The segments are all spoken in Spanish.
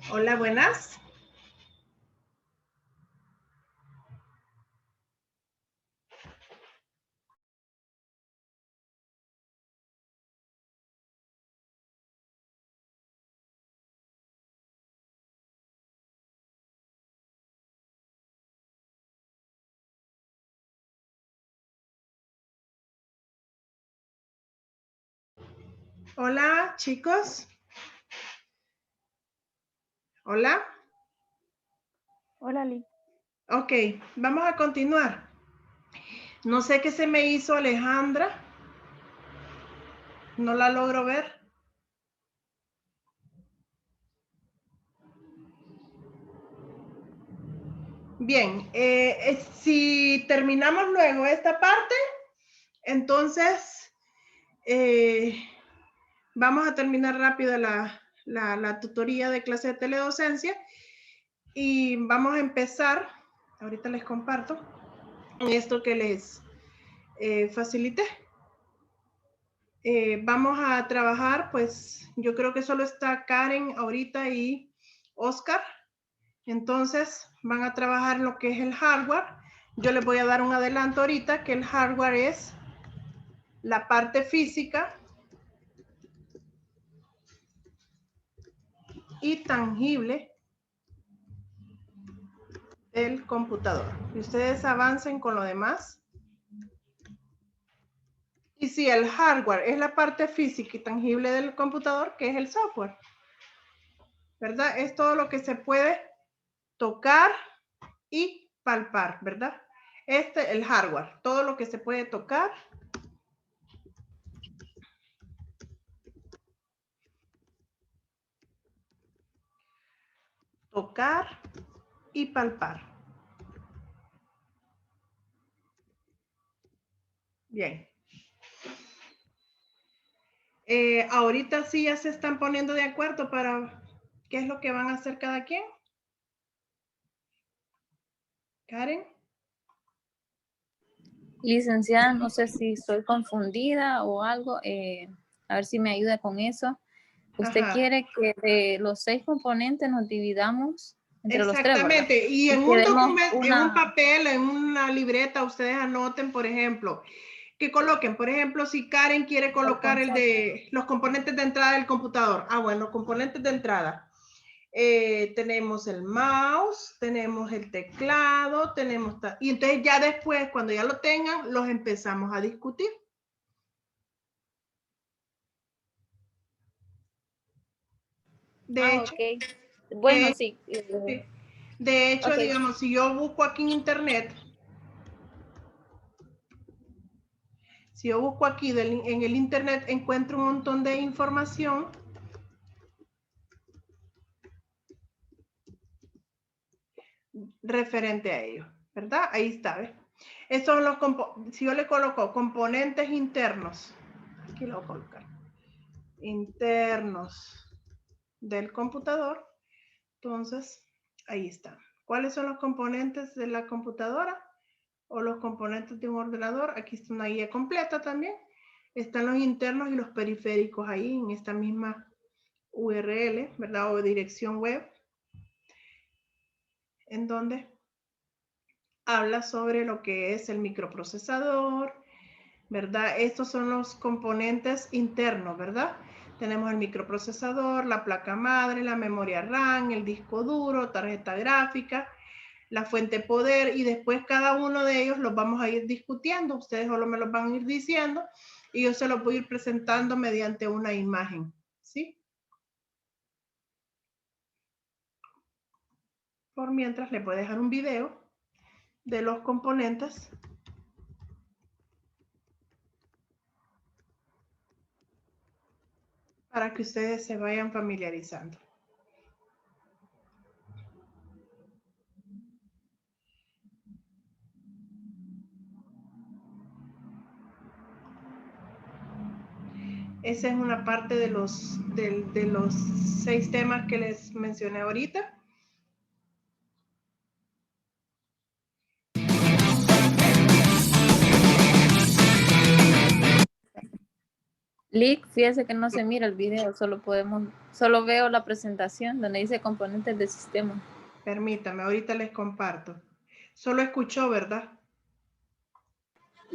Hola, buenas. Hola, chicos. Hola. Hola, Lee. Ok, vamos a continuar. No sé qué se me hizo Alejandra. No la logro ver. Bien, si terminamos luego esta parte, entonces vamos a terminar rápido la tutoría de clase de teledocencia y vamos a empezar, ahorita les comparto, esto que les facilité. Vamos a trabajar, pues yo creo que solo está Karen ahorita y Oscar. Entonces van a trabajar lo que es el hardware. Yo les voy a dar un adelanto ahorita que el hardware es la parte física y tangible del computador. Y ustedes avancen con lo demás. Y si el hardware es la parte física y tangible del computador, ¿qué es el software? ¿Verdad? Es todo lo que se puede tocar y palpar, ¿verdad? El hardware, todo lo que se puede tocar. Tocar y palpar. Bien. Ahorita sí ya se están poniendo de acuerdo para qué es lo que van a hacer cada quien. Karen. Licenciada, no sé si estoy confundida o algo. A ver si me ayuda con eso. ¿Usted Ajá. quiere que de los 6 componentes nos dividamos entre los 3, verdad? Exactamente. Y Y en un quedemos documento, en un una... papel, en una libreta, ustedes anoten, por ejemplo, que coloquen, por ejemplo, si Karen quiere colocar el de los componentes de entrada del computador. Ah, bueno, componentes de entrada. Tenemos el mouse, tenemos el teclado, y entonces ya después, cuando ya lo tengan, los empezamos a discutir. De hecho, ok. Bueno, de, sí. de hecho, Ok. digamos, si yo busco aquí en internet, si yo busco aquí en el internet, encuentro un montón de información referente a ello, ¿verdad? Ahí está, ¿ves? Estos son los, si yo le coloco componentes internos, aquí lo voy a colocar, internos del computador, entonces, ahí está. ¿Cuáles son los componentes de la computadora o los componentes de un ordenador? Aquí está una guía completa también. Están los internos y los periféricos ahí en esta misma URL, ¿verdad? O dirección web, en donde habla sobre lo que es el microprocesador, ¿verdad? Estos son los componentes internos, ¿verdad? Tenemos el microprocesador, la placa madre, la memoria RAM, el disco duro, tarjeta gráfica, la fuente poder, y después cada uno de ellos los vamos a ir discutiendo. Ustedes solo me los van a ir diciendo y yo se los voy a ir presentando mediante una imagen, ¿sí? Por mientras le voy a dejar un video de los componentes para que ustedes se vayan familiarizando. Esa es una parte de los 6 temas que les mencioné ahorita. Lick, fíjese que no se mira el video, solo veo la presentación donde dice componentes del sistema. Permítame, ahorita les comparto. Solo escuchó, ¿verdad?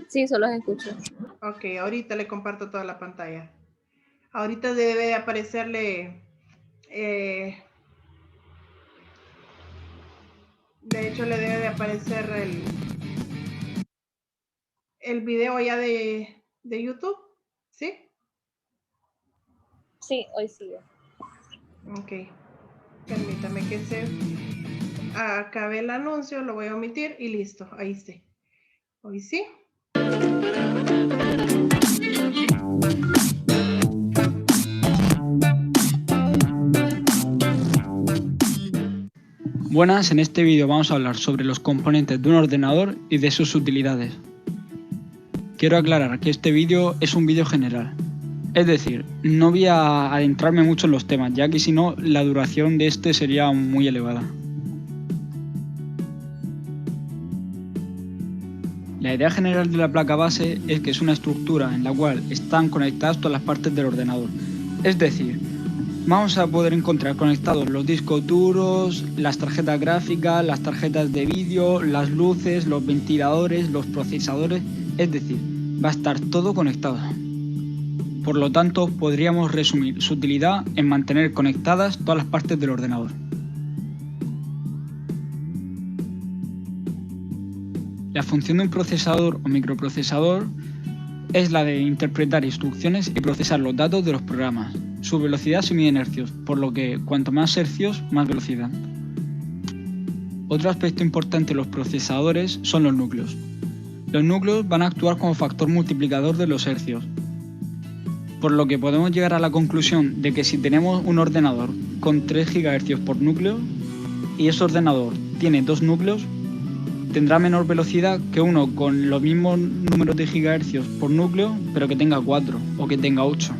Sí, solo se escucha. Ok, ahorita le comparto toda la pantalla. Ahorita debe aparecerle, de hecho le debe de aparecer el video ya de YouTube, ¿sí? Sí, hoy sí. Ok, permítame que se acabe el anuncio, lo voy a omitir y listo, ahí está. Hoy sí. Buenas, en este vídeo vamos a hablar sobre los componentes de un ordenador y de sus utilidades. Quiero aclarar que este vídeo es un vídeo general, es decir, no voy a adentrarme mucho en los temas, ya que si no la duración de este sería muy elevada. La idea general de la placa base es que es una estructura en la cual están conectadas todas las partes del ordenador, es decir, vamos a poder encontrar conectados los discos duros, las tarjetas gráficas, las tarjetas de vídeo, las luces, los ventiladores, los procesadores, es decir, va a estar todo conectado. Por lo tanto, podríamos resumir su utilidad en mantener conectadas todas las partes del ordenador. La función de un procesador o microprocesador es la de interpretar instrucciones y procesar los datos de los programas. Su velocidad se mide en hercios, por lo que cuanto más hercios, más velocidad. Otro aspecto importante de los procesadores son los núcleos. Los núcleos van a actuar como factor multiplicador de los hercios, por lo que podemos llegar a la conclusión de que si tenemos un ordenador con 3 GHz por núcleo y ese ordenador tiene 2 núcleos, tendrá menor velocidad que uno con los mismos números de gigahercios por núcleo, pero que tenga 4 o que tenga 8.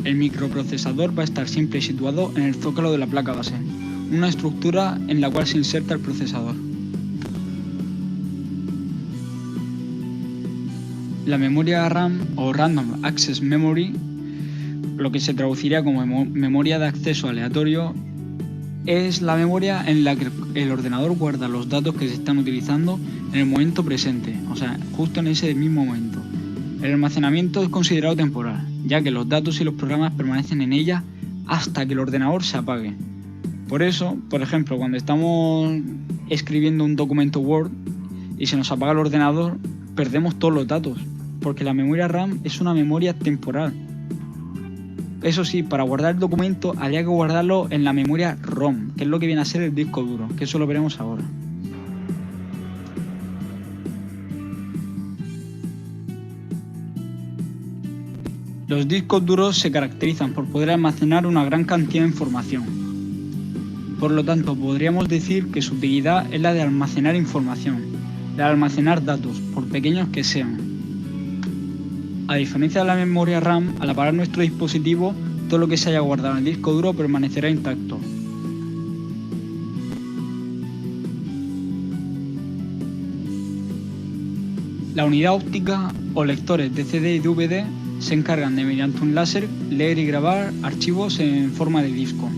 El microprocesador va a estar siempre situado en el zócalo de la placa base, una estructura en la cual se inserta el procesador. La memoria RAM o Random Access Memory, lo que se traduciría como memoria de acceso aleatorio, es la memoria en la que el ordenador guarda los datos que se están utilizando en el momento presente, o sea, justo en ese mismo momento. El almacenamiento es considerado temporal, ya que los datos y los programas permanecen en ella hasta que el ordenador se apague. Por eso, por ejemplo, cuando estamos escribiendo un documento Word y se nos apaga el ordenador, perdemos todos los datos, porque la memoria RAM es una memoria temporal. Eso sí, para guardar el documento habría que guardarlo en la memoria ROM, que es lo que viene a ser el disco duro, que eso lo veremos ahora. Los discos duros se caracterizan por poder almacenar una gran cantidad de información. Por lo tanto, podríamos decir que su utilidad es la de almacenar información, de almacenar datos, por pequeños que sean. A diferencia de la memoria RAM, al apagar nuestro dispositivo, todo lo que se haya guardado en el disco duro permanecerá intacto. La unidad óptica o lectores de CD y DVD se encargan de, mediante un láser, leer y grabar archivos en forma de disco.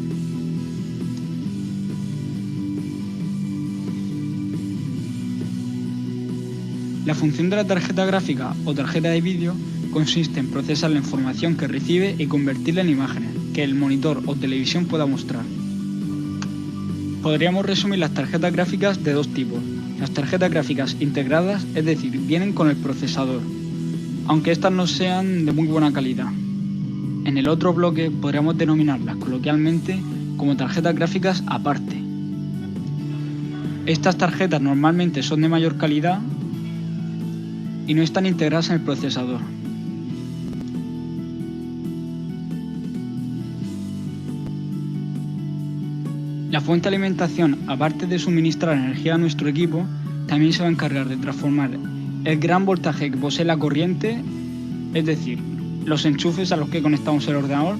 La función de la tarjeta gráfica o tarjeta de vídeo consiste en procesar la información que recibe y convertirla en imágenes que el monitor o televisión pueda mostrar. Podríamos resumir las tarjetas gráficas de dos tipos. Las tarjetas gráficas integradas, es decir, vienen con el procesador, aunque estas no sean de muy buena calidad. En el otro bloque podríamos denominarlas coloquialmente como tarjetas gráficas aparte. Estas tarjetas normalmente son de mayor calidad y no están integradas en el procesador. La fuente de alimentación, aparte de suministrar energía a nuestro equipo, también se va a encargar de transformar el gran voltaje que posee la corriente, es decir, los enchufes a los que conectamos el ordenador,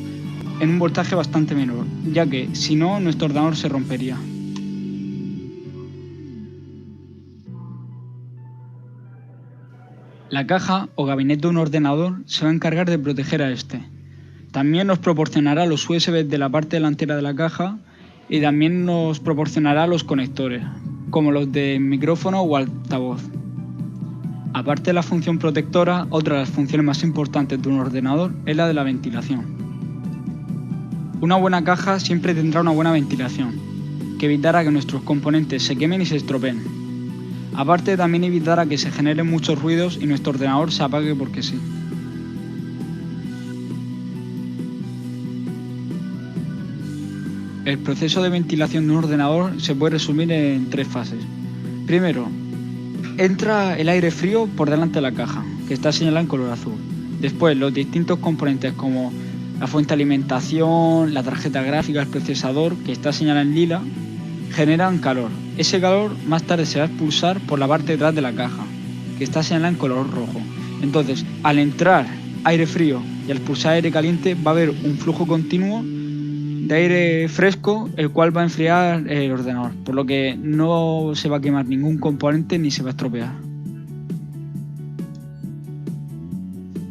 en un voltaje bastante menor, ya que si no, nuestro ordenador se rompería. La caja o gabinete de un ordenador se va a encargar de proteger a este. También nos proporcionará los USB de la parte delantera de la caja y también nos proporcionará los conectores, como los de micrófono o altavoz. Aparte de la función protectora, otra de las funciones más importantes de un ordenador es la de la ventilación. Una buena caja siempre tendrá una buena ventilación, que evitará que nuestros componentes se quemen y se estropeen. Aparte, también evitará que se generen muchos ruidos y nuestro ordenador se apague porque sí. El proceso de ventilación de un ordenador se puede resumir en 3 fases. Primero, entra el aire frío por delante de la caja, que está señalada en color azul. Después, los distintos componentes como la fuente de alimentación, la tarjeta gráfica, el procesador, que está señalada en lila, generan calor. Ese calor más tarde se va a expulsar por la parte de atrás de la caja, que está señalada en color rojo. Entonces, al entrar aire frío y al expulsar aire caliente, va a haber un flujo continuo de aire fresco, el cual va a enfriar el ordenador, por lo que no se va a quemar ningún componente ni se va a estropear.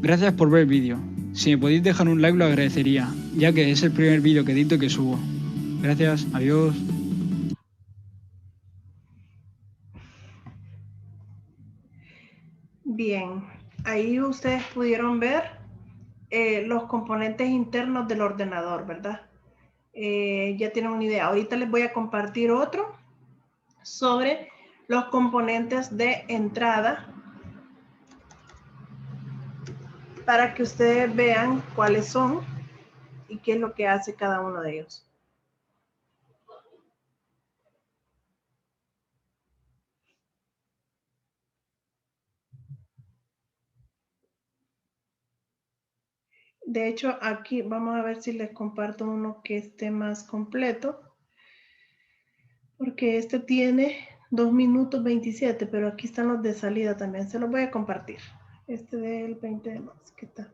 Gracias por ver el vídeo. Si me podéis dejar un like lo agradecería, ya que es el primer vídeo que edito y que subo. Gracias, adiós. Bien, ahí ustedes pudieron ver los componentes internos del ordenador, ¿verdad? Ya tienen una idea. Ahorita les voy a compartir otro sobre los componentes de entrada para que ustedes vean cuáles son y qué es lo que hace cada uno de ellos. De hecho, aquí vamos a ver si les comparto uno que esté más completo, porque este tiene 2 minutos 27, pero aquí están los de salida también. Se los voy a compartir. Este del 20 de marzo, ¿qué tal?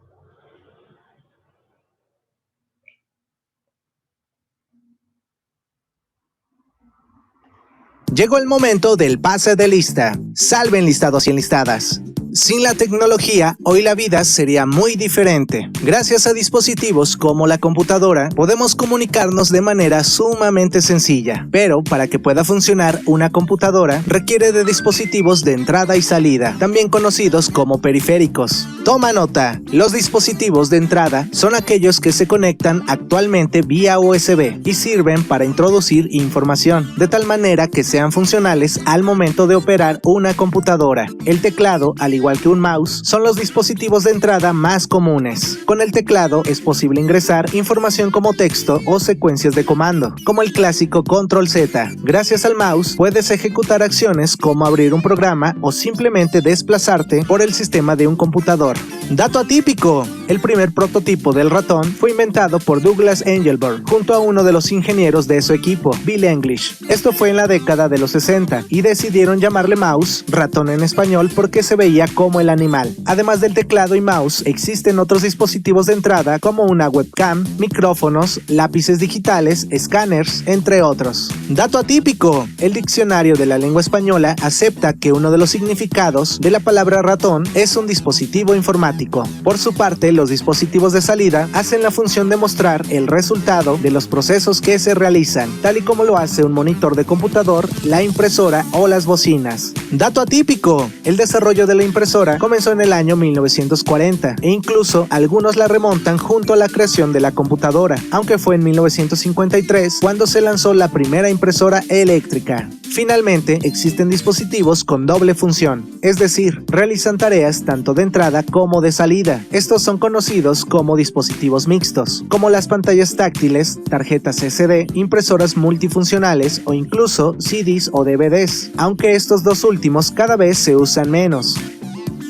Llegó el momento del pase de lista. Salve enlistados y enlistadas. Sin la tecnología, hoy la vida sería muy diferente. Gracias a dispositivos como la computadora, podemos comunicarnos de manera sumamente sencilla. Pero para que pueda funcionar una computadora, requiere de dispositivos de entrada y salida, también conocidos como periféricos. Toma nota, los dispositivos de entrada son aquellos que se conectan actualmente vía USB y sirven para introducir información, de tal manera que sean funcionales al momento de operar una computadora. El teclado, al igual que un mouse, son los dispositivos de entrada más comunes. Con el teclado es posible ingresar información como texto o secuencias de comando, como el clásico Control Z. Gracias al mouse puedes ejecutar acciones como abrir un programa o simplemente desplazarte por el sistema de un computador. Dato atípico: el primer prototipo del ratón fue inventado por Douglas Engelberg junto a uno de los ingenieros de su equipo, Bill English. Esto fue en la década de los 60 y decidieron llamarle mouse, ratón en español, porque se veía como el animal. Además del teclado y mouse, existen otros dispositivos de entrada como una webcam, micrófonos, lápices digitales, escáneres, entre otros. Dato atípico: el diccionario de la lengua española acepta que uno de los significados de la palabra ratón es un dispositivo informático. Por su parte, los dispositivos de salida hacen la función de mostrar el resultado de los procesos que se realizan, tal y como lo hace un monitor de computador, la impresora o las bocinas. Dato atípico: el desarrollo de la impresora comenzó en el año 1940 e incluso algunos la remontan junto a la creación de la computadora, aunque fue en 1953 cuando se lanzó la primera impresora eléctrica. Finalmente, existen dispositivos con doble función, es decir, realizan tareas tanto de entrada como de salida. Estos son conocidos como dispositivos mixtos, como las pantallas táctiles, tarjetas SD, impresoras multifuncionales o incluso CDs o DVDs, aunque estos dos últimos cada vez se usan menos.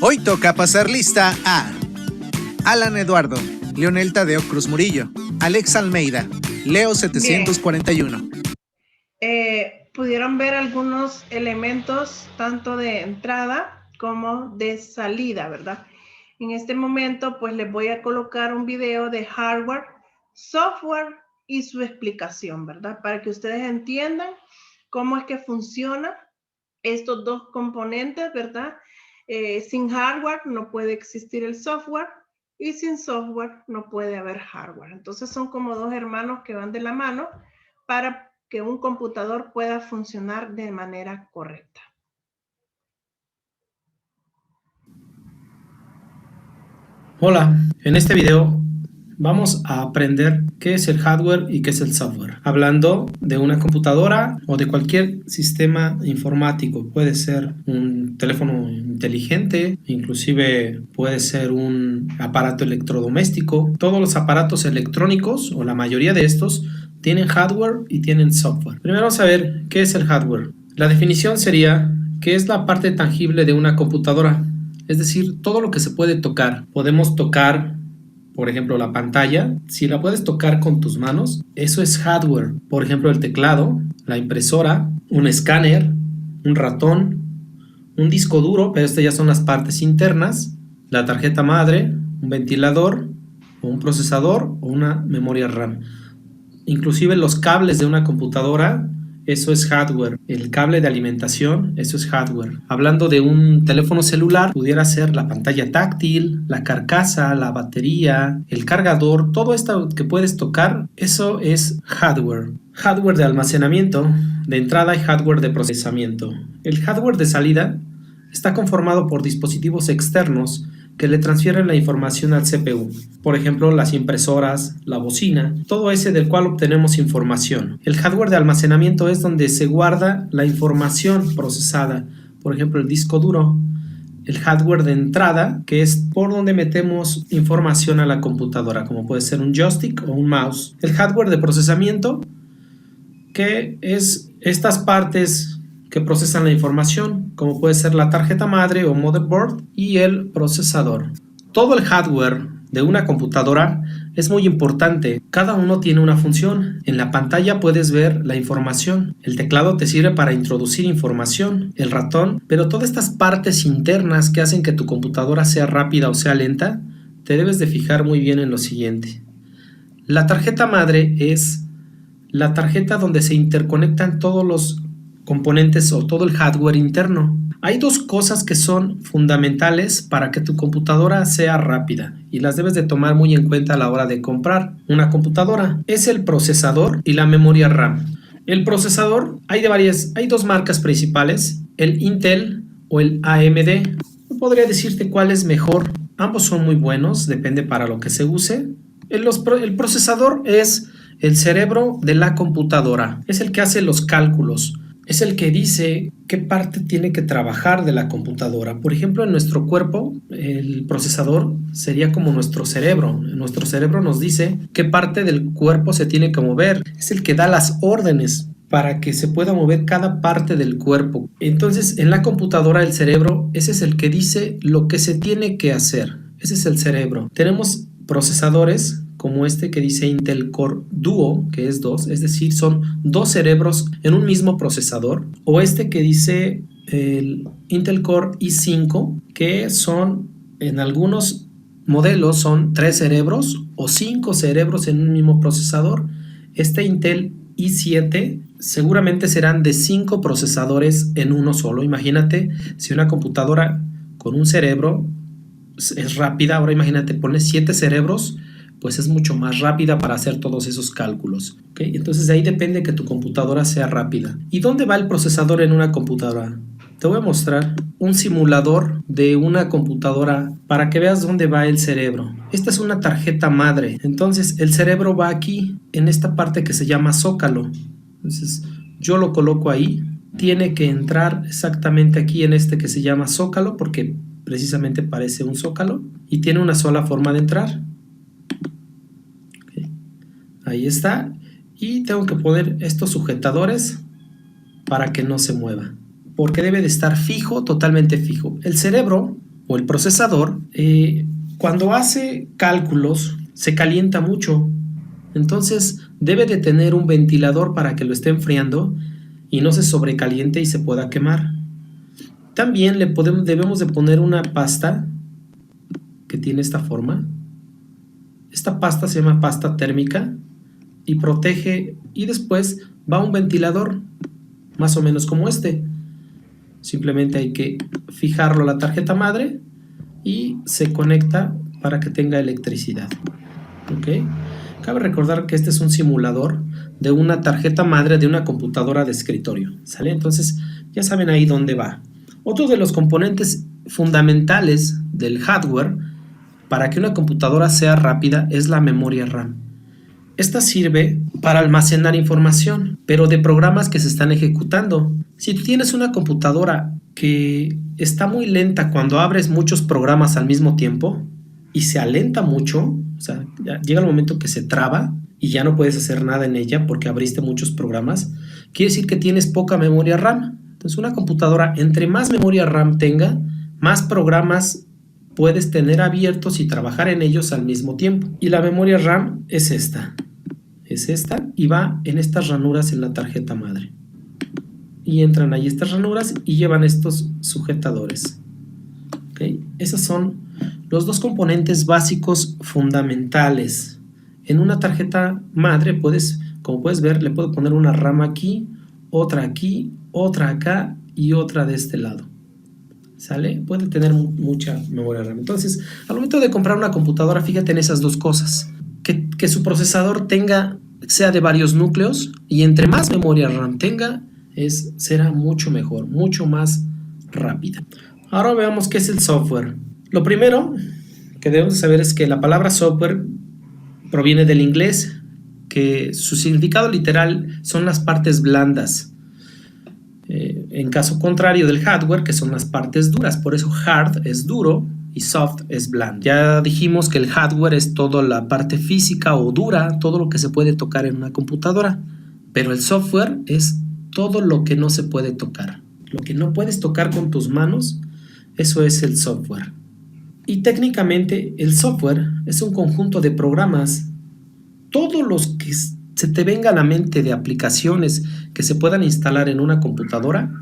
Hoy toca pasar lista a Alan Eduardo, Leonel Tadeo Cruz Murillo, Alex Almeida, Leo 741. Pudieron ver algunos elementos tanto de entrada como de salida, ¿verdad? En este momento, pues les voy a colocar un video de hardware, software y su explicación, ¿verdad? Para que ustedes entiendan cómo es que funcionan estos dos componentes, ¿verdad? Sin hardware no puede existir el software y sin software no puede haber hardware. Entonces son como dos hermanos que van de la mano para que un computador pueda funcionar de manera correcta. Hola, en este video vamos a aprender qué es el hardware y qué es el software. Hablando de una computadora o de cualquier sistema informático. Puede ser un teléfono inteligente, inclusive puede ser un aparato electrodoméstico. Todos los aparatos electrónicos, o la mayoría de estos, tienen hardware y tienen software. Primero vamos a ver qué es el hardware. La definición sería que es la parte tangible de una computadora. Es decir, todo lo que se puede tocar. Podemos tocar, por ejemplo, la pantalla. Si la puedes tocar con tus manos, eso es hardware. Por ejemplo, el teclado, la impresora, un escáner, un ratón, un disco duro, pero estas ya son las partes internas, la tarjeta madre, un ventilador, o un procesador, o una memoria RAM. Inclusive los cables de una computadora, eso es hardware. El cable de alimentación, eso es hardware. Hablando de un teléfono celular, pudiera ser la pantalla táctil, la carcasa, la batería, el cargador, todo esto que puedes tocar, eso es hardware. Hardware de almacenamiento, de entrada y hardware de procesamiento. El hardware de salida está conformado por dispositivos externos que le transfieren la información al CPU. Por ejemplo, las impresoras, la bocina, todo ese del cual obtenemos información. El hardware de almacenamiento es donde se guarda la información procesada. Por ejemplo, el disco duro. El hardware de entrada, que es por donde metemos información a la computadora, como puede ser un joystick o un mouse. El hardware de procesamiento, que es estas partes que procesan la información, como puede ser la tarjeta madre o motherboard y el procesador. Todo el hardware de una computadora es muy importante. Cada uno tiene una función. En la pantalla puedes ver la información. El teclado te sirve para introducir información. El ratón. Pero todas estas partes internas que hacen que tu computadora sea rápida o sea lenta, te debes de fijar muy bien en lo siguiente. La tarjeta madre es la tarjeta donde se interconectan todos los componentes o todo el hardware interno. Hay dos cosas que son fundamentales para que tu computadora sea rápida y las debes de tomar muy en cuenta a la hora de comprar una computadora. Es el procesador y la memoria RAM. El procesador hay dos marcas principales, el Intel o el AMD. No podría decirte cuál es mejor. Ambos son muy buenos, depende para lo que se use. El procesador es el cerebro de la computadora, es el que hace los cálculos. Es el que dice qué parte tiene que trabajar de la computadora. Por ejemplo, en nuestro cuerpo, el procesador sería como nuestro cerebro. Nuestro cerebro nos dice qué parte del cuerpo se tiene que mover. Es el que da las órdenes para que se pueda mover cada parte del cuerpo. Entonces, en la computadora, el cerebro, ese es el que dice lo que se tiene que hacer. Ese es el cerebro. Tenemos procesadores como este que dice Intel Core Duo, que es 2, es decir, son dos cerebros en un mismo procesador, o este que dice el Intel Core i5, que son, en algunos modelos, son 3 cerebros o 5 cerebros en un mismo procesador. Este Intel i7 seguramente serán de 5 procesadores en uno solo. Imagínate si una computadora con un cerebro es rápida, ahora imagínate, pones 7 cerebros, pues es mucho más rápida para hacer todos esos cálculos. ¿Okay? Entonces de ahí depende que tu computadora sea rápida. ¿Y dónde va el procesador en una computadora? Te voy a mostrar un simulador de una computadora para que veas dónde va el cerebro. Esta es una tarjeta madre. Entonces el cerebro va aquí, en esta parte que se llama zócalo. Entonces yo lo coloco ahí. Tiene que entrar exactamente aquí en este que se llama zócalo, porque precisamente parece un zócalo. Y tiene una sola forma de entrar. Ahí está, y tengo que poner estos sujetadores para que no se mueva, porque debe de estar fijo, totalmente fijo. El cerebro o el procesador, cuando hace cálculos, se calienta mucho, entonces debe de tener un ventilador para que lo esté enfriando y no se sobrecaliente y se pueda quemar. También debemos de poner una pasta que tiene esta forma. Esta pasta se llama pasta térmica y protege, y después va un ventilador más o menos como este. Simplemente hay que fijarlo a la tarjeta madre y se conecta para que tenga electricidad. ¿Ok? Cabe recordar que este es un simulador de una tarjeta madre de una computadora de escritorio. ¿Sale? Entonces ya saben ahí dónde va. Otro de los componentes fundamentales del hardware para que una computadora sea rápida es la memoria RAM. Esta sirve para almacenar información, pero de programas que se están ejecutando. Si tú tienes una computadora que está muy lenta cuando abres muchos programas al mismo tiempo y se alenta mucho, o sea, llega el momento que se traba y ya no puedes hacer nada en ella porque abriste muchos programas, quiere decir que tienes poca memoria RAM. Entonces una computadora, entre más memoria RAM tenga, más programas puedes tener abiertos y trabajar en ellos al mismo tiempo. Y la memoria RAM es esta y va en estas ranuras en la tarjeta madre. Y entran ahí estas ranuras y llevan estos sujetadores. ¿Okay? Esos son los dos componentes básicos fundamentales. En una tarjeta madre como puedes ver, le puedo poner una RAM aquí, otra acá y otra de este lado. ¿Sale? Puede tener mucha memoria RAM. Entonces, al momento de comprar una computadora, fíjate en esas dos cosas. Que su procesador sea de varios núcleos y entre más memoria RAM tenga, será mucho mejor, mucho más rápida. Ahora veamos qué es el software. Lo primero que debemos saber es que la palabra software proviene del inglés, que su significado literal son las partes blandas. En caso contrario del hardware, que son las partes duras. Por eso hard es duro y soft es blando. Ya dijimos que el hardware es toda la parte física o dura, todo lo que se puede tocar en una computadora. Pero el software es todo lo que no se puede tocar. Lo que no puedes tocar con tus manos, eso es el software. Y técnicamente el software es un conjunto de programas. Todos los que se te venga a la mente de aplicaciones que se puedan instalar en una computadora,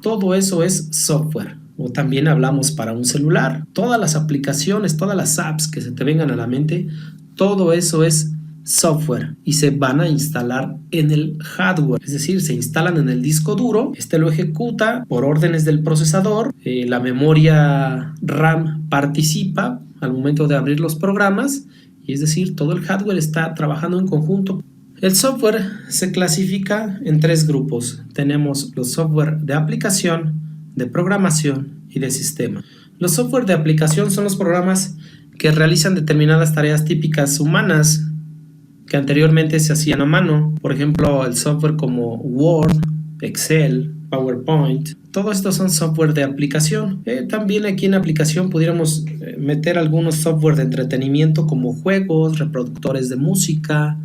todo eso es software. O también hablamos para un celular. Todas las aplicaciones, todas las apps que se te vengan a la mente, todo eso es software y se van a instalar en el hardware, es decir, se instalan en el disco duro, lo ejecuta por órdenes del procesador, la memoria RAM participa al momento de abrir los programas y es decir, todo el hardware está trabajando en conjunto. El software se clasifica en tres grupos. Tenemos los software de aplicación, de programación y de sistema. Los software de aplicación son los programas que realizan determinadas tareas típicas humanas que anteriormente se hacían a mano. Por ejemplo, el software como Word, Excel, PowerPoint. Todos estos son software de aplicación. También aquí en aplicación pudiéramos meter algunos software de entretenimiento como juegos, reproductores de música,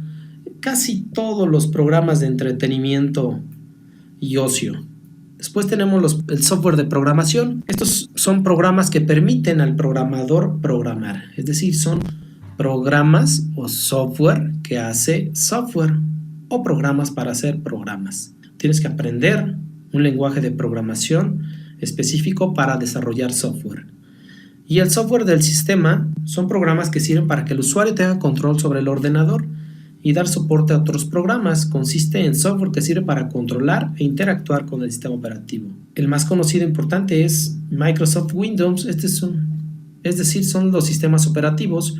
casi todos los programas de entretenimiento y ocio. Después tenemos el software de programación. Estos son programas que permiten al programador programar. Es decir, son programas o software que hace software o programas para hacer programas. Tienes que aprender un lenguaje de programación específico para desarrollar software. Y el software del sistema son programas que sirven para que el usuario tenga control sobre el ordenador y dar soporte a otros programas. Consiste en software que sirve para controlar e interactuar con el sistema operativo. El más conocido e importante es Microsoft Windows. Es decir, son los sistemas operativos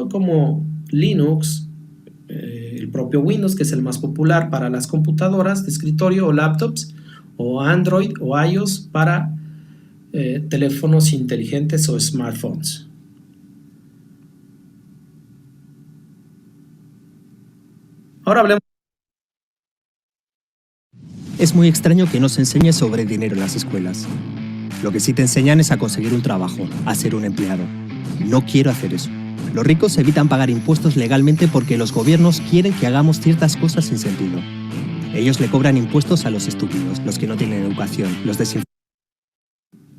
como Linux, el propio Windows, que es el más popular para las computadoras de escritorio o laptops, o Android o iOS para teléfonos inteligentes o smartphones. Ahora hablemos. Es muy extraño que no se enseñe sobre dinero en las escuelas. Lo que sí te enseñan es a conseguir un trabajo, a ser un empleado. No quiero hacer eso. Los ricos evitan pagar impuestos legalmente porque los gobiernos quieren que hagamos ciertas cosas sin sentido. Ellos le cobran impuestos a los estúpidos, los que no tienen educación, los desinformados.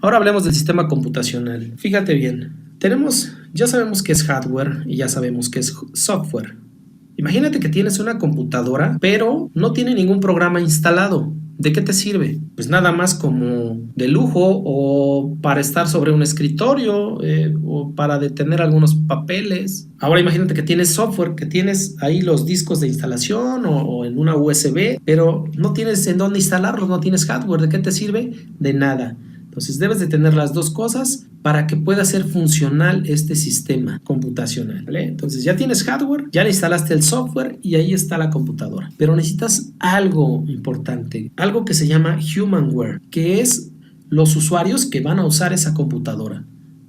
Ahora hablemos del sistema computacional. Fíjate bien, ya sabemos qué es hardware y ya sabemos qué es software. Imagínate que tienes una computadora, pero no tiene ningún programa instalado. ¿de qué te sirve? Pues nada más como de lujo o para estar sobre un escritorio o para detener algunos papeles. Ahora imagínate que tienes software, que tienes ahí los discos de instalación o en una USB, pero no tienes en dónde instalarlos, no tienes hardware. ¿De qué te sirve? De nada. Entonces debes de tener las dos cosas para que pueda ser funcional este sistema computacional, ¿vale? Entonces ya tienes hardware, ya le instalaste el software y ahí está la computadora. Pero necesitas algo importante, algo que se llama humanware, que es los usuarios que van a usar esa computadora.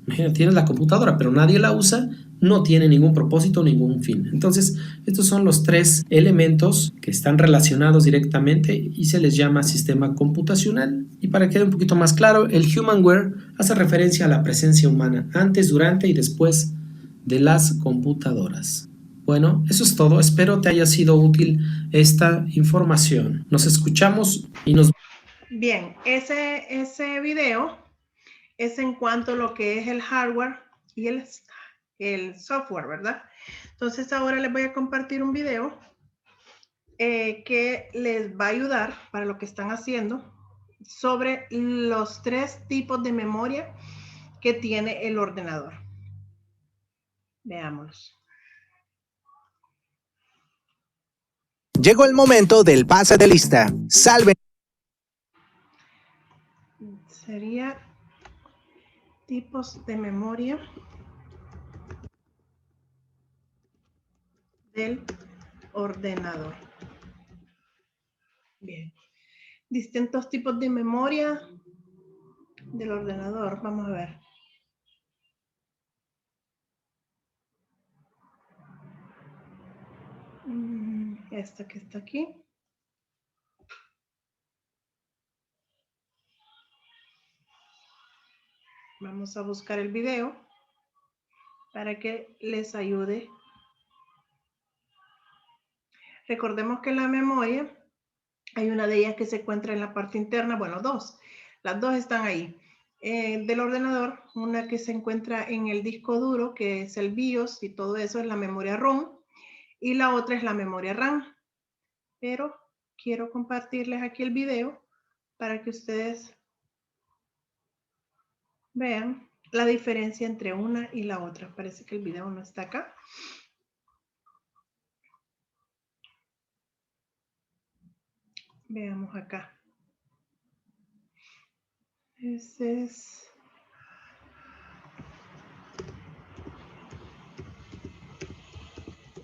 Imagínate, tienes la computadora, pero nadie la usa, no tiene ningún propósito, ningún fin. Entonces, estos son los tres elementos que están relacionados directamente y se les llama sistema computacional. Y para que quede un poquito más claro, el humanware hace referencia a la presencia humana antes, durante y después de las computadoras. Bueno, eso es todo. Espero te haya sido útil esta información. Nos escuchamos y nos... Bien, ese video es en cuanto a lo que es el hardware y el software, ¿verdad? Entonces ahora les voy a compartir un video que les va a ayudar para lo que están haciendo sobre los 3 tipos de memoria que tiene el ordenador. Veámoslos. Llegó el momento del pase de lista. Salven. Sería tipos de memoria del ordenador. Bien. Distintos tipos de memoria del ordenador. Vamos a ver. Esta que está aquí. Vamos a buscar el video para que les ayude. Recordemos que la memoria, hay una de ellas que se encuentra en la parte interna, bueno, dos. Las dos están ahí. Del ordenador, una que se encuentra en el disco duro, que es el BIOS y todo eso es la memoria ROM. Y la otra es la memoria RAM. Pero quiero compartirles aquí el video para que ustedes vean la diferencia entre una y la otra. Parece que el video no está acá. Veamos acá. Ese es...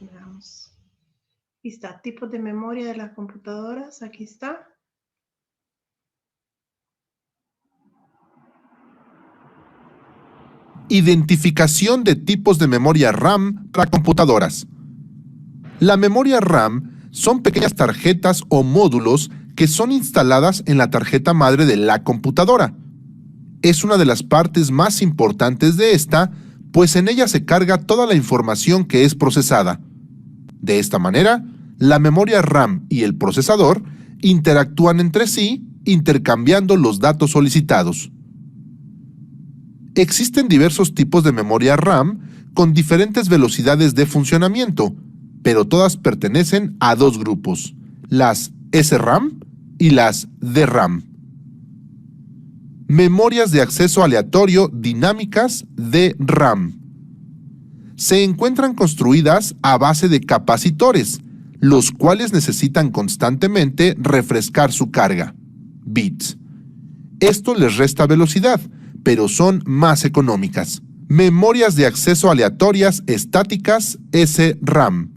Veamos. Aquí está, tipos de memoria de las computadoras. Aquí está. Identificación de tipos de memoria RAM para computadoras. La memoria RAM son pequeñas tarjetas o módulos que son instaladas en la tarjeta madre de la computadora. Es una de las partes más importantes de esta, pues en ella se carga toda la información que es procesada. De esta manera, la memoria RAM y el procesador interactúan entre sí, intercambiando los datos solicitados. Existen diversos tipos de memoria RAM con diferentes velocidades de funcionamiento, pero todas pertenecen a dos grupos, las SRAM y las DRAM. Memorias de acceso aleatorio dinámicas DRAM. Se encuentran construidas a base de capacitores, los cuales necesitan constantemente refrescar su carga, bits. Esto les resta velocidad, pero son más económicas. Memorias de acceso aleatorias estáticas SRAM.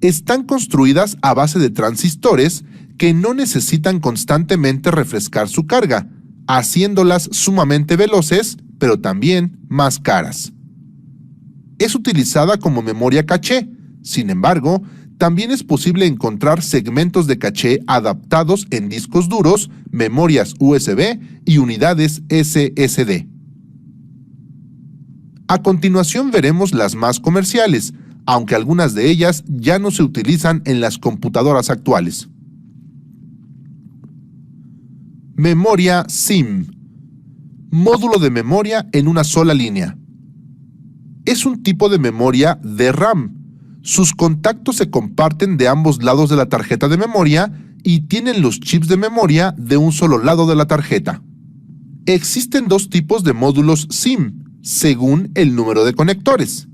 Están construidas a base de transistores que no necesitan constantemente refrescar su carga, haciéndolas sumamente veloces, pero también más caras. Es utilizada como memoria caché. Sin embargo, también es posible encontrar segmentos de caché adaptados en discos duros, memorias USB y unidades SSD. A continuación veremos las más comerciales, aunque algunas de ellas ya no se utilizan en las computadoras actuales. Memoria SIM. Módulo de memoria en una sola línea. Es un tipo de memoria DRAM. Sus contactos se comparten de ambos lados de la tarjeta de memoria y tienen los chips de memoria de un solo lado de la tarjeta. Existen dos tipos de módulos SIM, según el número de conectores.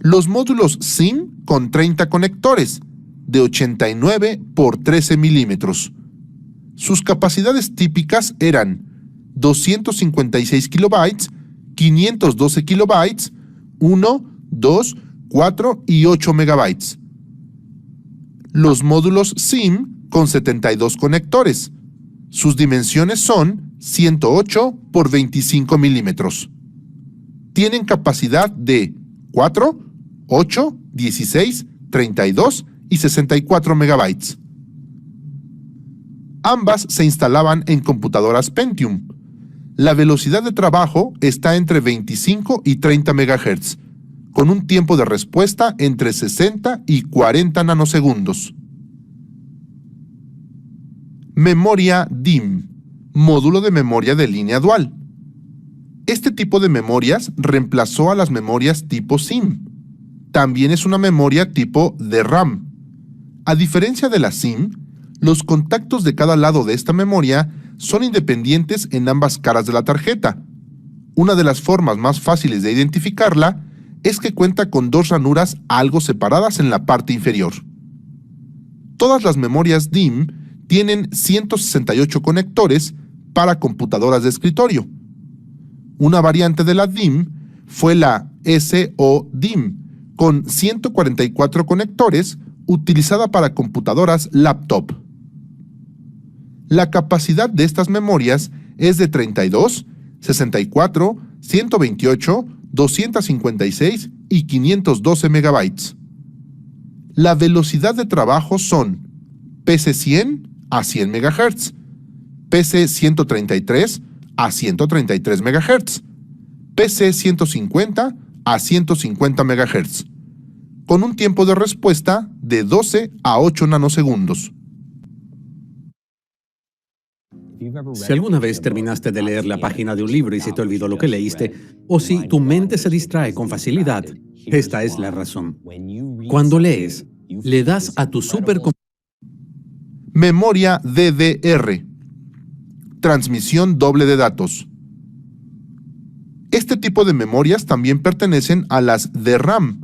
Los módulos SIM con 30 conectores, de 89 por 13 milímetros. Sus capacidades típicas eran 256 kilobytes, 512 kilobytes, 1, 2, 4 y 8 megabytes. Los módulos SIM con 72 conectores. Sus dimensiones son 108 por 25 milímetros. Tienen capacidad de 4, 8, 16, 32 y 64 megabytes. Ambas se instalaban en computadoras Pentium. La velocidad de trabajo está entre 25 y 30 MHz, con un tiempo de respuesta entre 60 y 40 nanosegundos. Memoria DIMM, módulo de memoria de línea dual. Este tipo de memorias reemplazó a las memorias tipo SIM. También es una memoria tipo DRAM. A diferencia de la SIM, los contactos de cada lado de esta memoria son independientes en ambas caras de la tarjeta. Una de las formas más fáciles de identificarla es que cuenta con dos ranuras algo separadas en la parte inferior. Todas las memorias DIMM tienen 168 conectores para computadoras de escritorio. Una variante de la DIMM fue la SO-DIMM, con 144 conectores, utilizada para computadoras laptop. La capacidad de estas memorias es de 32, 64, 128, 256 y 512 megabytes. La velocidad de trabajo son PC100 a 100 MHz, PC133 a 133 MHz, PC150 a 150 MHz, con un tiempo de respuesta de 12 a 8 nanosegundos. Si alguna vez terminaste de leer la página de un libro y se te olvidó lo que leíste, o si tu mente se distrae con facilidad, esta es la razón. Cuando lees, le das a tu supercomputadora. Memoria DDR. Transmisión doble de datos. Este tipo de memorias también pertenecen a las DRAM.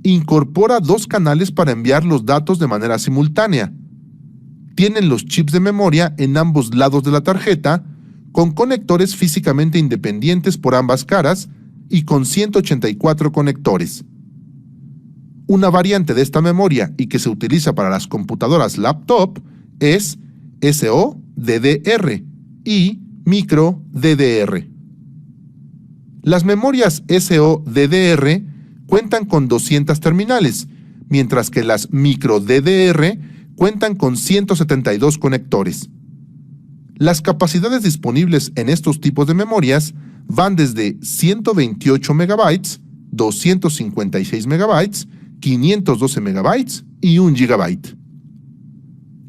Incorpora dos canales para enviar los datos de manera simultánea. Tienen los chips de memoria en ambos lados de la tarjeta, con conectores físicamente independientes por ambas caras y con 184 conectores. Una variante de esta memoria y que se utiliza para las computadoras laptop es SO-DDR y micro DDR. Las memorias SO-DDR cuentan con 200 terminales, mientras que las micro DDR cuentan con 172 conectores. Las capacidades disponibles en estos tipos de memorias van desde 128 megabytes, 256 megabytes, 512 megabytes y 1 gigabyte.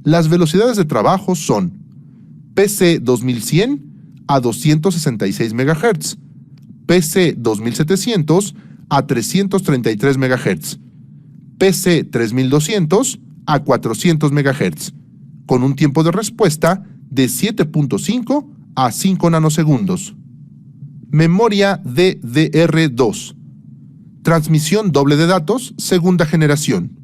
Las velocidades de trabajo son PC 2100 a 266 MHz, PC 2700 a 333 MHz, PC 3200 a 400 MHz, con un tiempo de respuesta de 7.5 a 5 nanosegundos. Memoria DDR2. Transmisión doble de datos, segunda generación.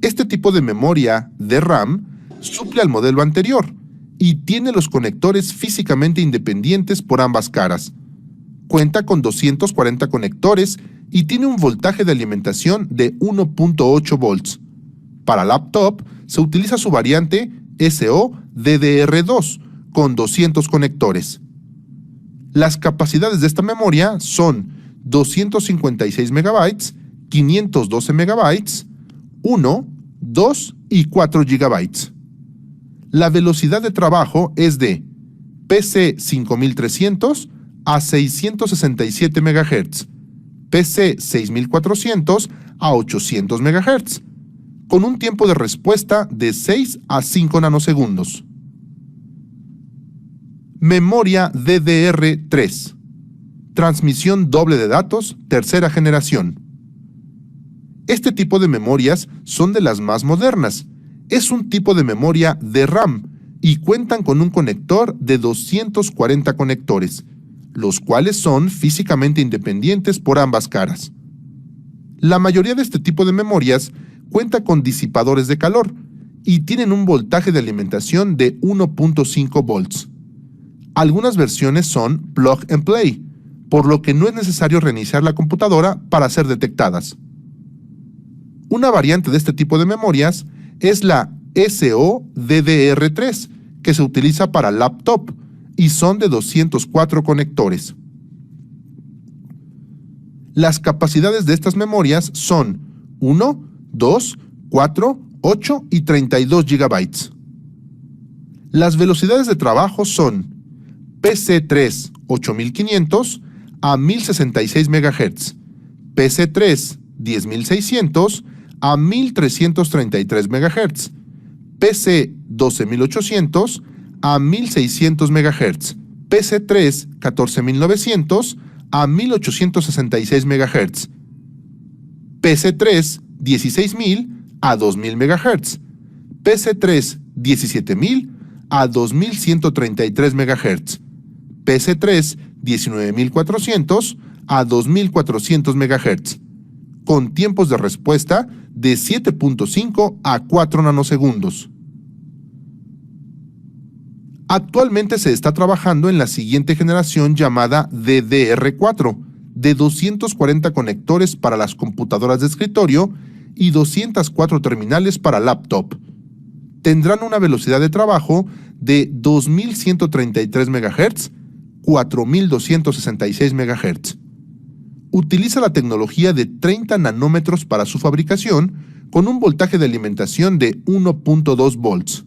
Este tipo de memoria DRAM suple al modelo anterior y tiene los conectores físicamente independientes por ambas caras. Cuenta con 240 conectores y tiene un voltaje de alimentación de 1.8 volts. Para laptop se utiliza su variante SO-DDR2 con 200 conectores. Las capacidades de esta memoria son 256 megabytes, 512 megabytes, 1, 2 y 4 gigabytes. La velocidad de trabajo es de PC 5300 a 667 MHz, PC 6400 a 800 MHz, con un tiempo de respuesta de 6 a 5 nanosegundos. Memoria DDR3. Transmisión doble de datos, tercera generación. Este tipo de memorias son de las más modernas Es un tipo de memoria DRAM y cuentan con un conector de 240 conectores, los cuales son físicamente independientes por ambas caras. La mayoría de este tipo de memorias cuenta con disipadores de calor y tienen un voltaje de alimentación de 1.5 volts. Algunas versiones son plug and play, por lo que no es necesario reiniciar la computadora para ser detectadas. Una variante de este tipo de memorias es la SO-DDR3, que se utiliza para laptop y son de 204 conectores. Las capacidades de estas memorias son 1, 2, 4, 8 y 32 GB. Las velocidades de trabajo son PC3 8500 a 1066 MHz, PC3 10600 a 1333 MHz, PC 12800 a 1600 MHz, PC3 14900 a 1866 MHz, PC3 16000 a 2000 MHz, PC3 17000 a 2133 MHz, PC3 19400 a 2400 MHz, con tiempos de respuesta de 7.5 a 4 nanosegundos. Actualmente se está trabajando en la siguiente generación llamada DDR4, de 240 conectores para las computadoras de escritorio y 204 terminales para laptop. Tendrán una velocidad de trabajo de 2133 MHz, 4266 MHz. Utiliza la tecnología de 30 nanómetros para su fabricación, con un voltaje de alimentación de 1.2 volts.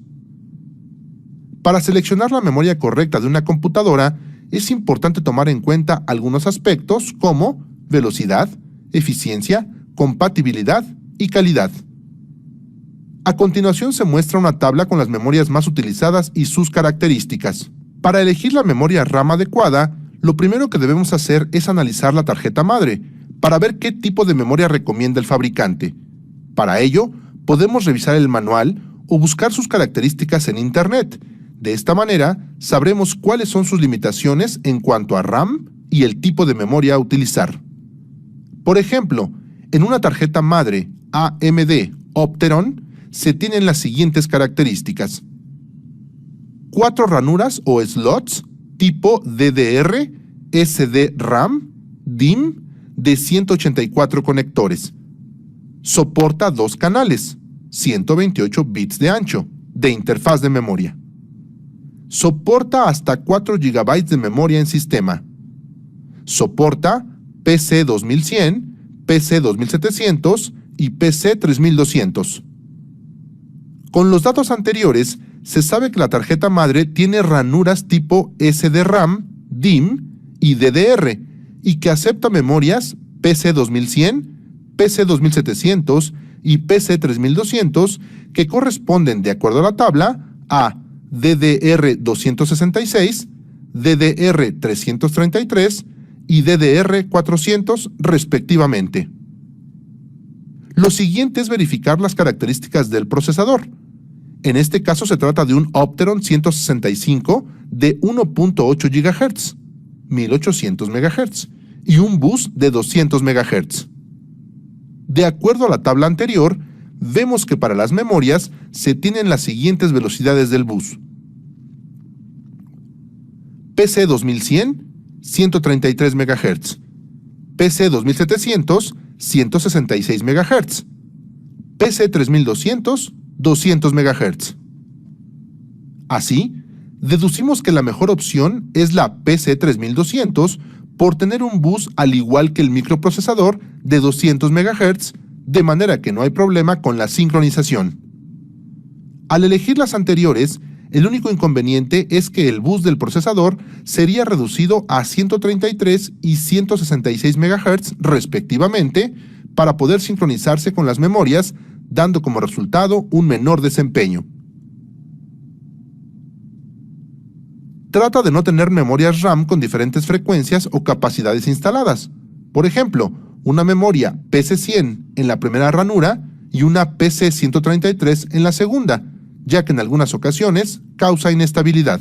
Para seleccionar la memoria correcta de una computadora, es importante tomar en cuenta algunos aspectos como velocidad, eficiencia, compatibilidad y calidad. A continuación se muestra una tabla con las memorias más utilizadas y sus características. Para elegir la memoria RAM adecuada, lo primero que debemos hacer es analizar la tarjeta madre, para ver qué tipo de memoria recomienda el fabricante. Para ello, podemos revisar el manual o buscar sus características en Internet. De esta manera, sabremos cuáles son sus limitaciones en cuanto a RAM y el tipo de memoria a utilizar. Por ejemplo, en una tarjeta madre AMD Opteron se tienen las siguientes características: 4 ranuras o slots tipo DDR, SD-RAM, DIMM de 184 conectores. Soporta 2 canales, 128 bits de ancho, de interfaz de memoria. Soporta hasta 4 GB de memoria en sistema. Soporta PC 2100, PC 2700 y PC 3200. Con los datos anteriores, se sabe que la tarjeta madre tiene ranuras tipo SD-RAM, DIMM y DDR, y que acepta memorias PC 2100, PC 2700 y PC 3200 que corresponden, de acuerdo a la tabla, a DDR266, DDR333 y DDR400 respectivamente. Lo siguiente es verificar las características del procesador. En este caso se trata de un Opteron 165 de 1.8 GHz, 1800 MHz, y un bus de 200 MHz. De acuerdo a la tabla anterior, vemos que para las memorias se tienen las siguientes velocidades del bus. PC 2100, 133 MHz. PC 2700, 166 MHz. PC 3200, 200 MHz. Así, deducimos que la mejor opción es la PC 3200 por tener un bus al igual que el microprocesador de 200 MHz, de manera que no hay problema con la sincronización. Al elegir las anteriores, el único inconveniente es que el bus del procesador sería reducido a 133 y 166 MHz respectivamente para poder sincronizarse con las memorias, dando como resultado un menor desempeño. Trata de no tener memorias RAM con diferentes frecuencias o capacidades instaladas. Por ejemplo, una memoria PC100 en la primera ranura y una PC133 en la segunda, ya que en algunas ocasiones causa inestabilidad.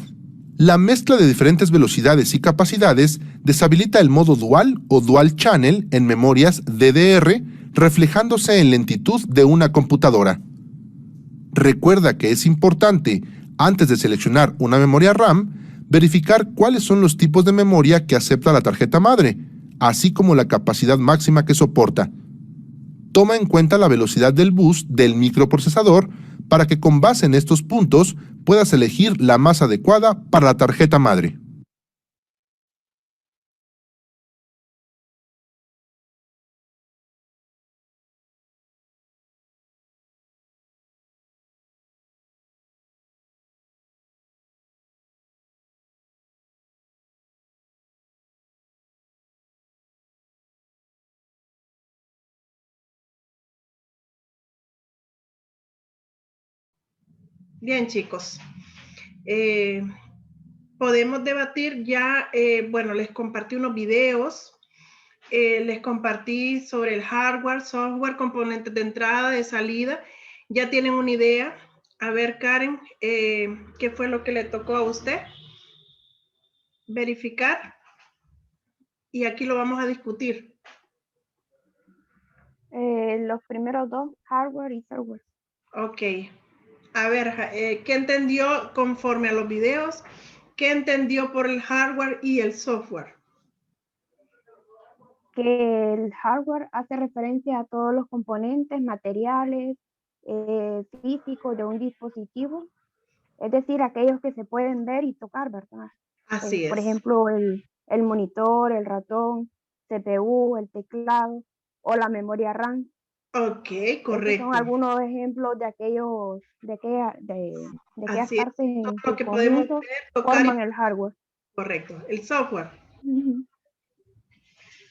La mezcla de diferentes velocidades y capacidades deshabilita el modo dual o dual channel en memorias DDR, reflejándose en lentitud de una computadora. Recuerda que es importante, antes de seleccionar una memoria RAM, verificar cuáles son los tipos de memoria que acepta la tarjeta madre, así como la capacidad máxima que soporta. Toma en cuenta la velocidad del bus del microprocesador para que con base en estos puntos puedas elegir la más adecuada para la tarjeta madre. Bien, chicos. Podemos debatir ya, bueno, les compartí unos videos, les compartí sobre el hardware, software, componentes de entrada, de salida. Ya tienen una idea. A ver, Karen, ¿qué fue lo que le tocó a usted? Verificar. Y aquí lo vamos a discutir. Los primeros dos, hardware y software. Ok. A ver, ¿qué entendió conforme a los videos? ¿Qué entendió por el hardware y el software? Que el hardware hace referencia a todos los componentes, materiales, físicos de un dispositivo. Es decir, aquellos que se pueden ver y tocar, ¿verdad? Así es. Por ejemplo, el monitor, el ratón, CPU, el teclado o la memoria RAM. Ok, correcto. Estos son algunos ejemplos de aquellos, de aquellas Así es. partes en Todo que lo que podemos conjunto ver, tocar forman el hardware. Correcto. El software.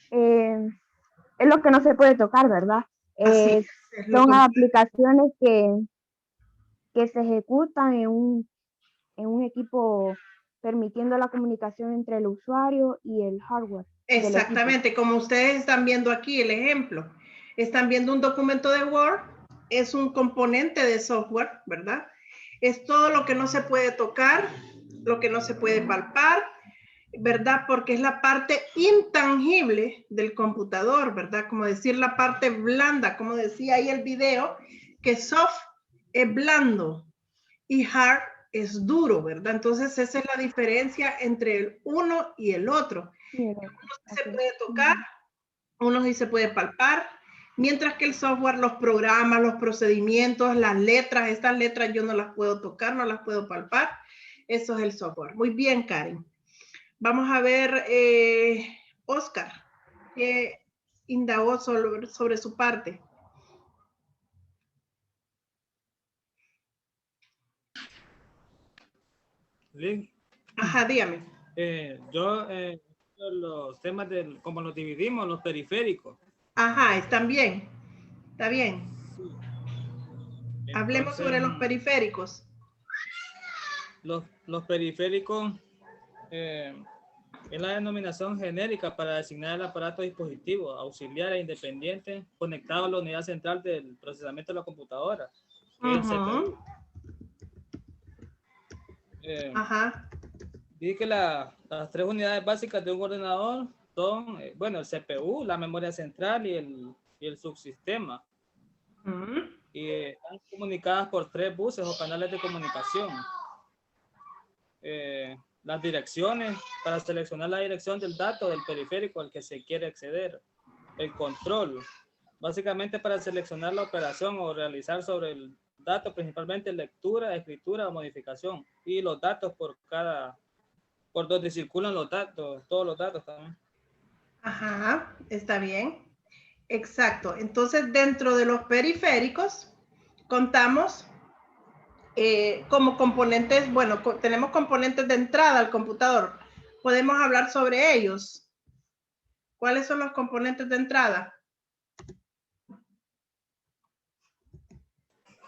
Es lo que no se puede tocar, ¿verdad? Así es lo Son contrario. aplicaciones que se ejecutan en un equipo permitiendo la comunicación entre el usuario y el hardware. Exactamente, como ustedes están viendo aquí el ejemplo. Están viendo un documento de Word, es un componente de software, ¿verdad? Es todo lo que no se puede tocar, lo que no se puede palpar, ¿verdad? Porque es la parte intangible del computador, ¿verdad? Como decir la parte blanda, como decía ahí el video, que soft es blando y hard es duro, ¿verdad? Entonces esa es la diferencia entre el uno y el otro. Uno sí se puede tocar, uno sí se puede palpar, mientras que el software, los programas, los procedimientos, las letras, estas letras yo no las puedo tocar, no las puedo palpar. Eso es el software. Muy bien, Karen. Vamos a ver, Oscar, que indagó sobre su parte. Link. Ajá, dígame. Los temas como los dividimos, los periféricos. Ajá, están bien. Está bien. Sí. Entonces, hablemos sobre los periféricos. Los periféricos es la denominación genérica para designar el aparato dispositivo auxiliar e independiente conectado a la unidad central del procesamiento de la computadora, que es el CPU. Ajá. Dice que las tres unidades básicas de un ordenador son, bueno, el CPU, la memoria central y el subsistema. Y están comunicadas por 3 buses o canales de comunicación. Las direcciones, para seleccionar la dirección del dato del periférico al que se quiere acceder. El control, básicamente para seleccionar la operación o realizar sobre el dato, principalmente lectura, escritura o modificación. Y los datos por donde circulan los datos, todos los datos también. Ajá, está bien. Exacto. Entonces, dentro de los periféricos, contamos como componentes, bueno, tenemos componentes de entrada al computador. Podemos hablar sobre ellos. ¿Cuáles son los componentes de entrada?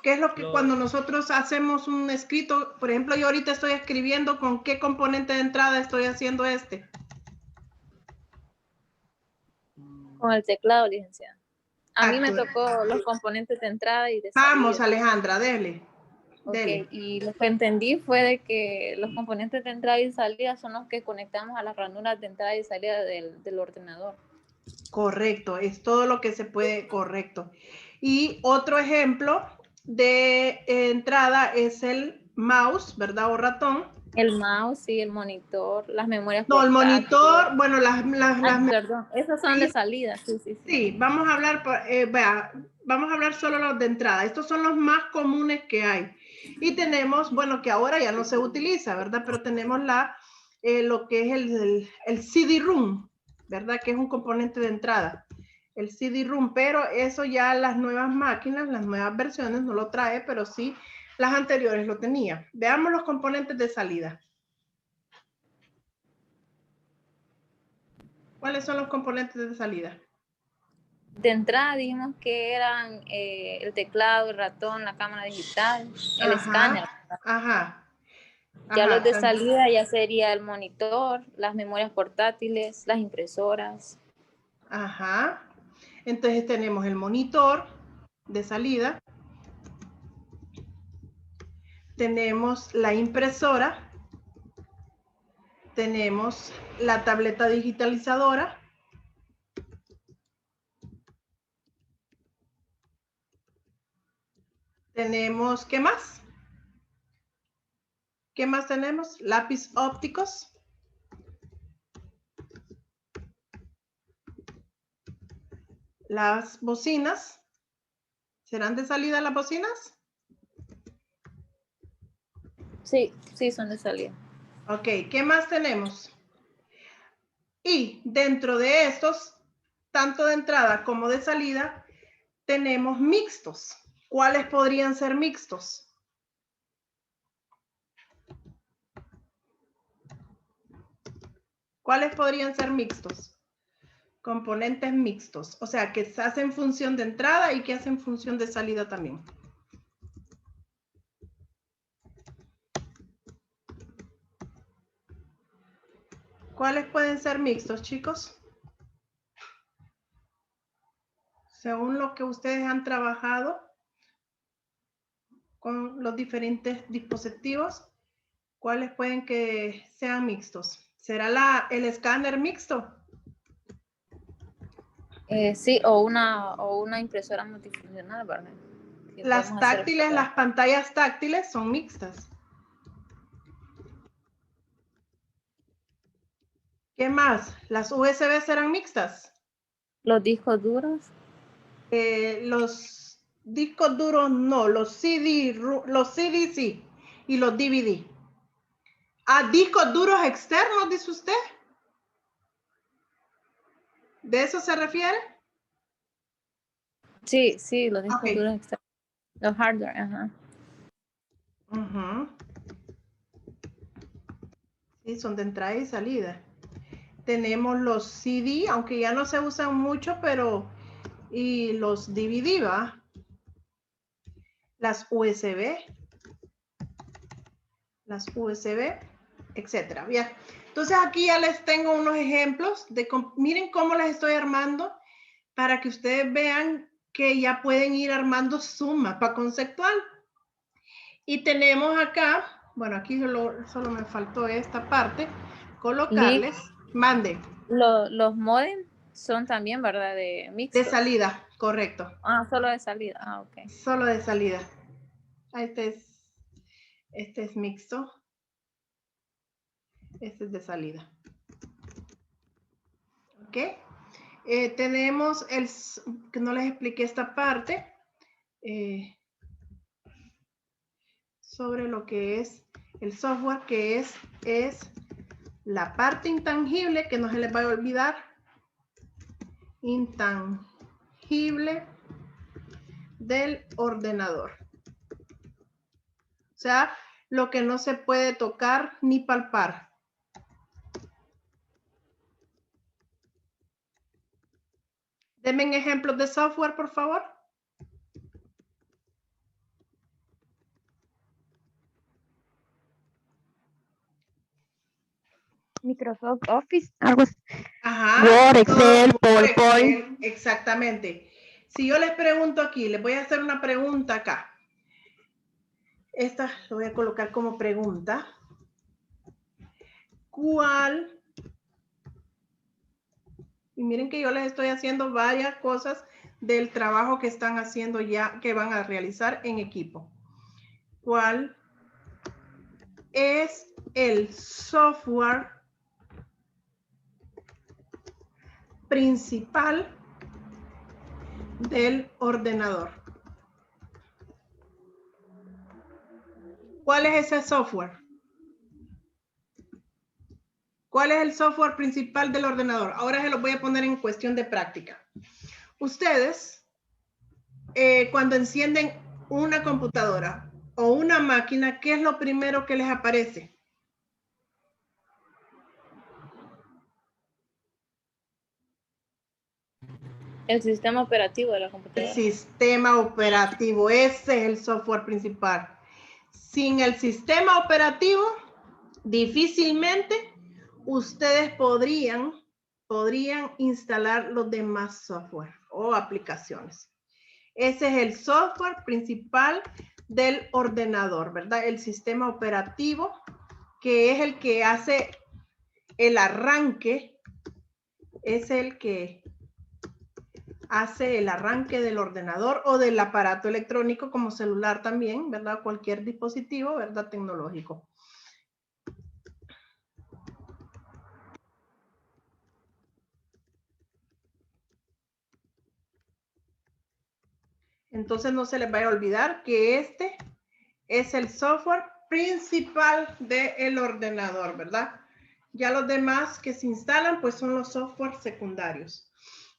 ¿Qué es lo que cuando nosotros hacemos un escrito, por ejemplo, yo ahorita estoy escribiendo, ¿con qué componente de entrada estoy haciendo este? Con el teclado, licenciada. A mí me Exacto. tocó los componentes de entrada y de salida. Vamos, Alejandra, dele. Ok, Dele. y lo que entendí fue de que los componentes de entrada y salida son los que conectamos a las ranuras de entrada y salida del ordenador. Correcto, es todo lo que se puede, correcto. Y otro ejemplo de entrada es el mouse, ¿verdad? O ratón. El mouse, sí, el monitor, las memorias No, el portátiles. monitor, bueno, Perdón, esos son de salida, sí, sí, sí. Sí, vamos a hablar, vamos a hablar solo los de entrada. Estos son los más comunes que hay. Y tenemos, bueno, que ahora ya no se utiliza, ¿verdad? Pero tenemos lo que es el CD-ROOM, ¿verdad? Que es un componente de entrada. El CD-ROOM, pero eso ya las nuevas máquinas, las nuevas versiones no lo trae, pero sí las anteriores lo tenía. Veamos los componentes de salida. ¿Cuáles son los componentes de salida? De entrada dijimos que eran el teclado, el ratón, la cámara digital, el escáner. Ajá. Ya los de salida ya sería el monitor, las memorias portátiles, las impresoras. Ajá. Entonces tenemos el monitor de salida. Tenemos la impresora. Tenemos la tableta digitalizadora. Tenemos, ¿qué más? ¿Qué más tenemos? Lápiz ópticos. Las bocinas. ¿Serán de salida las bocinas? Sí, sí, son de salida. Ok, ¿qué más tenemos? Y dentro de estos, tanto de entrada como de salida, tenemos mixtos. ¿Cuáles podrían ser mixtos? ¿Cuáles podrían ser mixtos? Componentes mixtos. O sea, que se hacen función de entrada y que hacen función de salida también. ¿Cuáles pueden ser mixtos, chicos? Según lo que ustedes han trabajado con los diferentes dispositivos, ¿cuáles pueden que sean mixtos? ¿Será el escáner mixto? Sí, o una impresora multifuncional, ¿verdad? Las táctiles, las pantallas táctiles son mixtas. ¿Qué más? ¿Las USB serán mixtas? ¿Los discos duros? Los discos duros no, los CD sí, y los DVD. ¿A discos duros externos, dice usted? ¿De eso se refiere? Sí, sí, los discos duros externos. Los hardware, ajá. Sí, son de entrada y salida. Tenemos los CD, aunque ya no se usan mucho, pero y los DVD, ¿va? Las USB, etcétera. Bien. Entonces aquí ya les tengo unos ejemplos de, miren cómo las estoy armando para que ustedes vean que ya pueden ir armando su mapa conceptual. Y tenemos acá, bueno, aquí solo me faltó esta parte, colocarles, mande. Los modems son también, ¿verdad? De mixtos. De salida, correcto. Ah, solo de salida, ah, ok. Solo de salida. Este es mixto. Este es de salida. ¿Ok? Tenemos que no les expliqué esta parte, sobre lo que es el software, que es la parte intangible, que no se les vaya a olvidar. Intangible del ordenador. O sea, lo que no se puede tocar ni palpar. Denme ejemplos de software, por favor. Microsoft Office, algo así. Ajá. Word, Excel, PowerPoint. Excel, exactamente. Si yo les pregunto aquí, les voy a hacer una pregunta acá. Esta lo voy a colocar como pregunta. ¿Cuál? Y miren que yo les estoy haciendo varias cosas del trabajo que están haciendo ya, que van a realizar en equipo. ¿Cuál es el software principal del ordenador? ¿Cuál es ese software? ¿Cuál es el software principal del ordenador? Ahora se los voy a poner en cuestión de práctica. Ustedes, cuando encienden una computadora o una máquina, ¿qué es lo primero que les aparece? El sistema operativo de la El computadora. sistema operativo, ese es el software principal. Sin el sistema operativo, difícilmente ustedes podrían instalar los demás software o aplicaciones. Ese es el software principal del ordenador, ¿verdad? El sistema operativo, que es el que hace el arranque, es el que hace el arranque del ordenador o del aparato electrónico como celular también, ¿verdad? Cualquier dispositivo, ¿verdad? Tecnológico. Entonces no se les vaya a olvidar que este es el software principal del ordenador, ¿verdad? Ya los demás que se instalan pues son los software secundarios.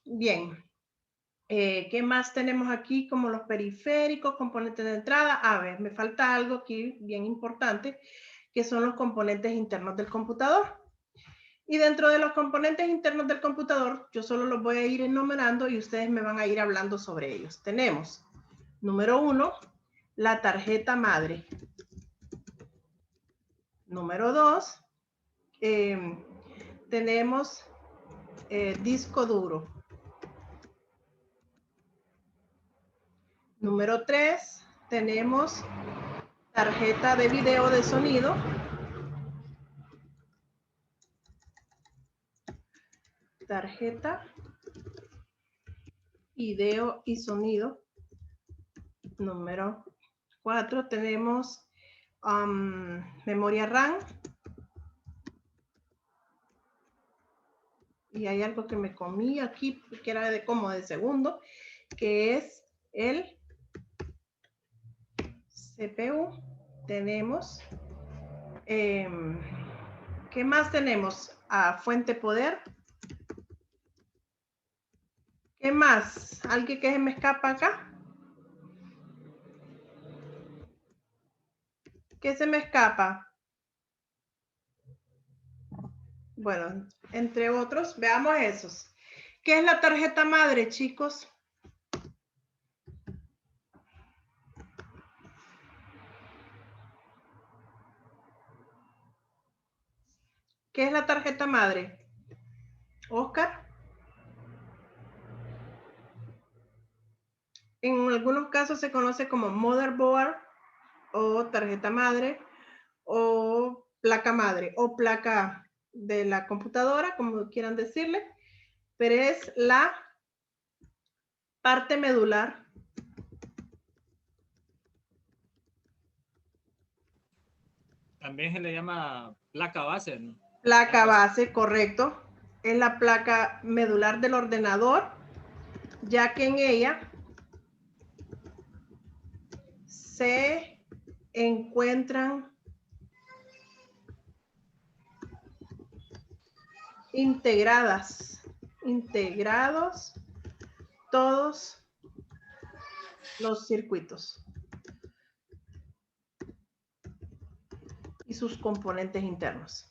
Bien. ¿Qué más tenemos aquí como los periféricos, componentes de entrada? A ver, me falta algo aquí bien importante, que son los componentes internos del computador. Y dentro de los componentes internos del computador, yo solo los voy a ir enumerando y ustedes me van a ir hablando sobre ellos. Tenemos, número 1, la tarjeta madre. Número 2, tenemos disco duro. Número 3, tenemos tarjeta de video de sonido. Tarjeta, video y sonido. Número 4, tenemos memoria RAM. Y hay algo que me comí aquí, que era de como de segundo, que es el CPU. Tenemos, ¿qué más tenemos? Fuente poder. ¿Qué más? ¿Alguien que se me escapa acá? ¿Qué se me escapa? Bueno, entre otros, veamos esos. ¿Qué es la tarjeta madre, chicos? ¿Qué es la tarjeta madre? Oscar. En algunos casos se conoce como motherboard o tarjeta madre o placa de la computadora, como quieran decirle, pero es la parte medular. También se le llama placa base, ¿no? Placa base, correcto. Es la placa medular del ordenador, ya que en ella se encuentran integrados todos los circuitos y sus componentes internos.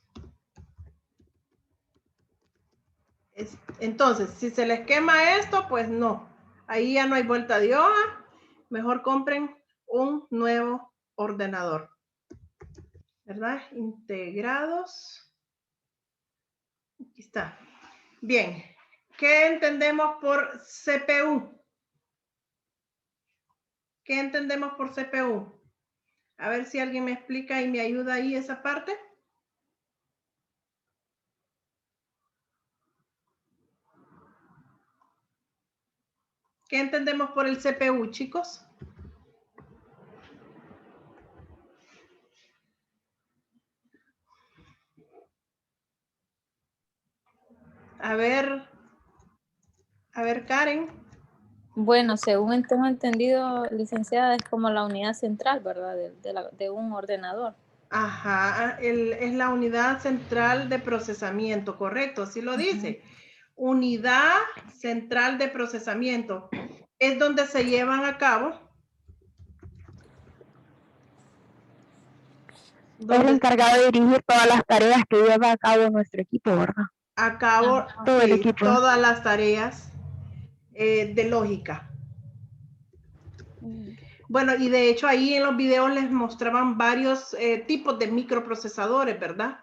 Entonces, si se les quema esto, pues no. Ahí ya no hay vuelta de hoja. Mejor compren un nuevo ordenador. ¿Verdad? Integrados. Aquí está. Bien. ¿Qué entendemos por CPU? ¿Qué entendemos por CPU? A ver si alguien me explica y me ayuda ahí esa parte. ¿Qué entendemos por el CPU, chicos? A ver, Karen. Bueno, según tengo entendido, licenciada, es como la unidad central, ¿verdad? De un ordenador. Ajá, es la unidad central de procesamiento, correcto, así lo dice. Unidad central de procesamiento. Es donde se llevan a cabo. Es el encargado de dirigir todas las tareas que lleva a cabo nuestro equipo, ¿verdad? A cabo todo el equipo. Todas las tareas de lógica. Bueno, y de hecho ahí en los videos les mostraban varios tipos de microprocesadores, ¿verdad?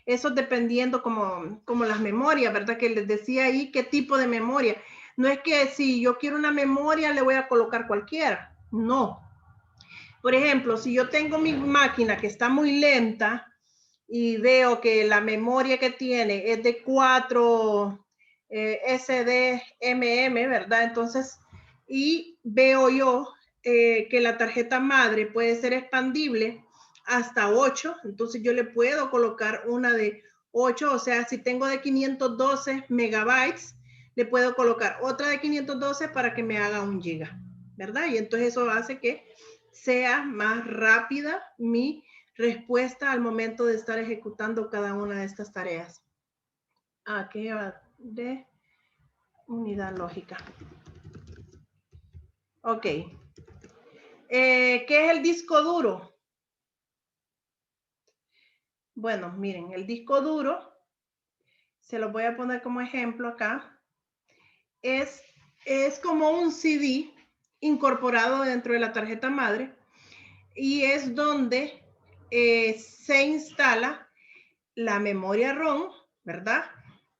Eso dependiendo como las memorias, ¿verdad? Que les decía ahí qué tipo de memoria. No es que si yo quiero una memoria le voy a colocar cualquiera, no. Por ejemplo, si yo tengo mi máquina que está muy lenta y veo que la memoria que tiene es de 4 SDMM, ¿verdad? Entonces, y veo yo que la tarjeta madre puede ser expandible hasta 8, entonces yo le puedo colocar una de 8, o sea, si tengo de 512 megabytes, le puedo colocar otra de 512 para que me haga 1 giga, ¿verdad? Y entonces eso hace que sea más rápida mi respuesta al momento de estar ejecutando cada una de estas tareas. Aquí va de unidad lógica. Ok. ¿Qué es el disco duro? Bueno, miren, el disco duro, se lo voy a poner como ejemplo acá, es como un CD incorporado dentro de la tarjeta madre y es donde se instala la memoria ROM, ¿verdad?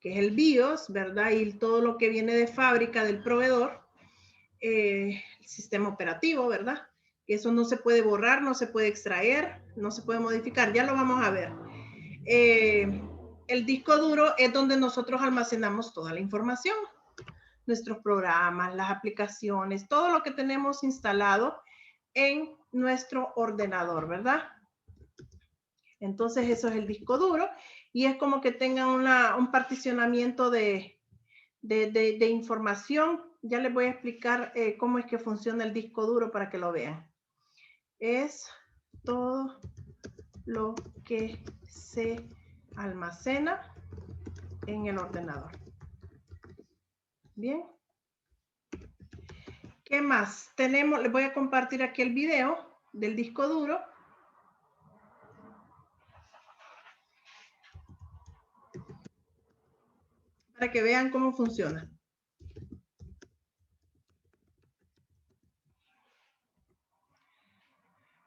Que es el BIOS, ¿verdad? Y todo lo que viene de fábrica del proveedor, el sistema operativo, ¿verdad? Eso no se puede borrar, no se puede extraer, no se puede modificar, ya lo vamos a ver. El disco duro es donde nosotros almacenamos toda la información, nuestros programas, las aplicaciones, todo lo que tenemos instalado en nuestro ordenador, ¿verdad? Entonces eso es el disco duro y es como que tengan un particionamiento de información. Ya les voy a explicar cómo es que funciona el disco duro para que lo vean. Es todo lo que se almacena en el ordenador. Bien. ¿Qué más? Tenemos, les voy a compartir aquí el video del disco duro. Para que vean cómo funciona.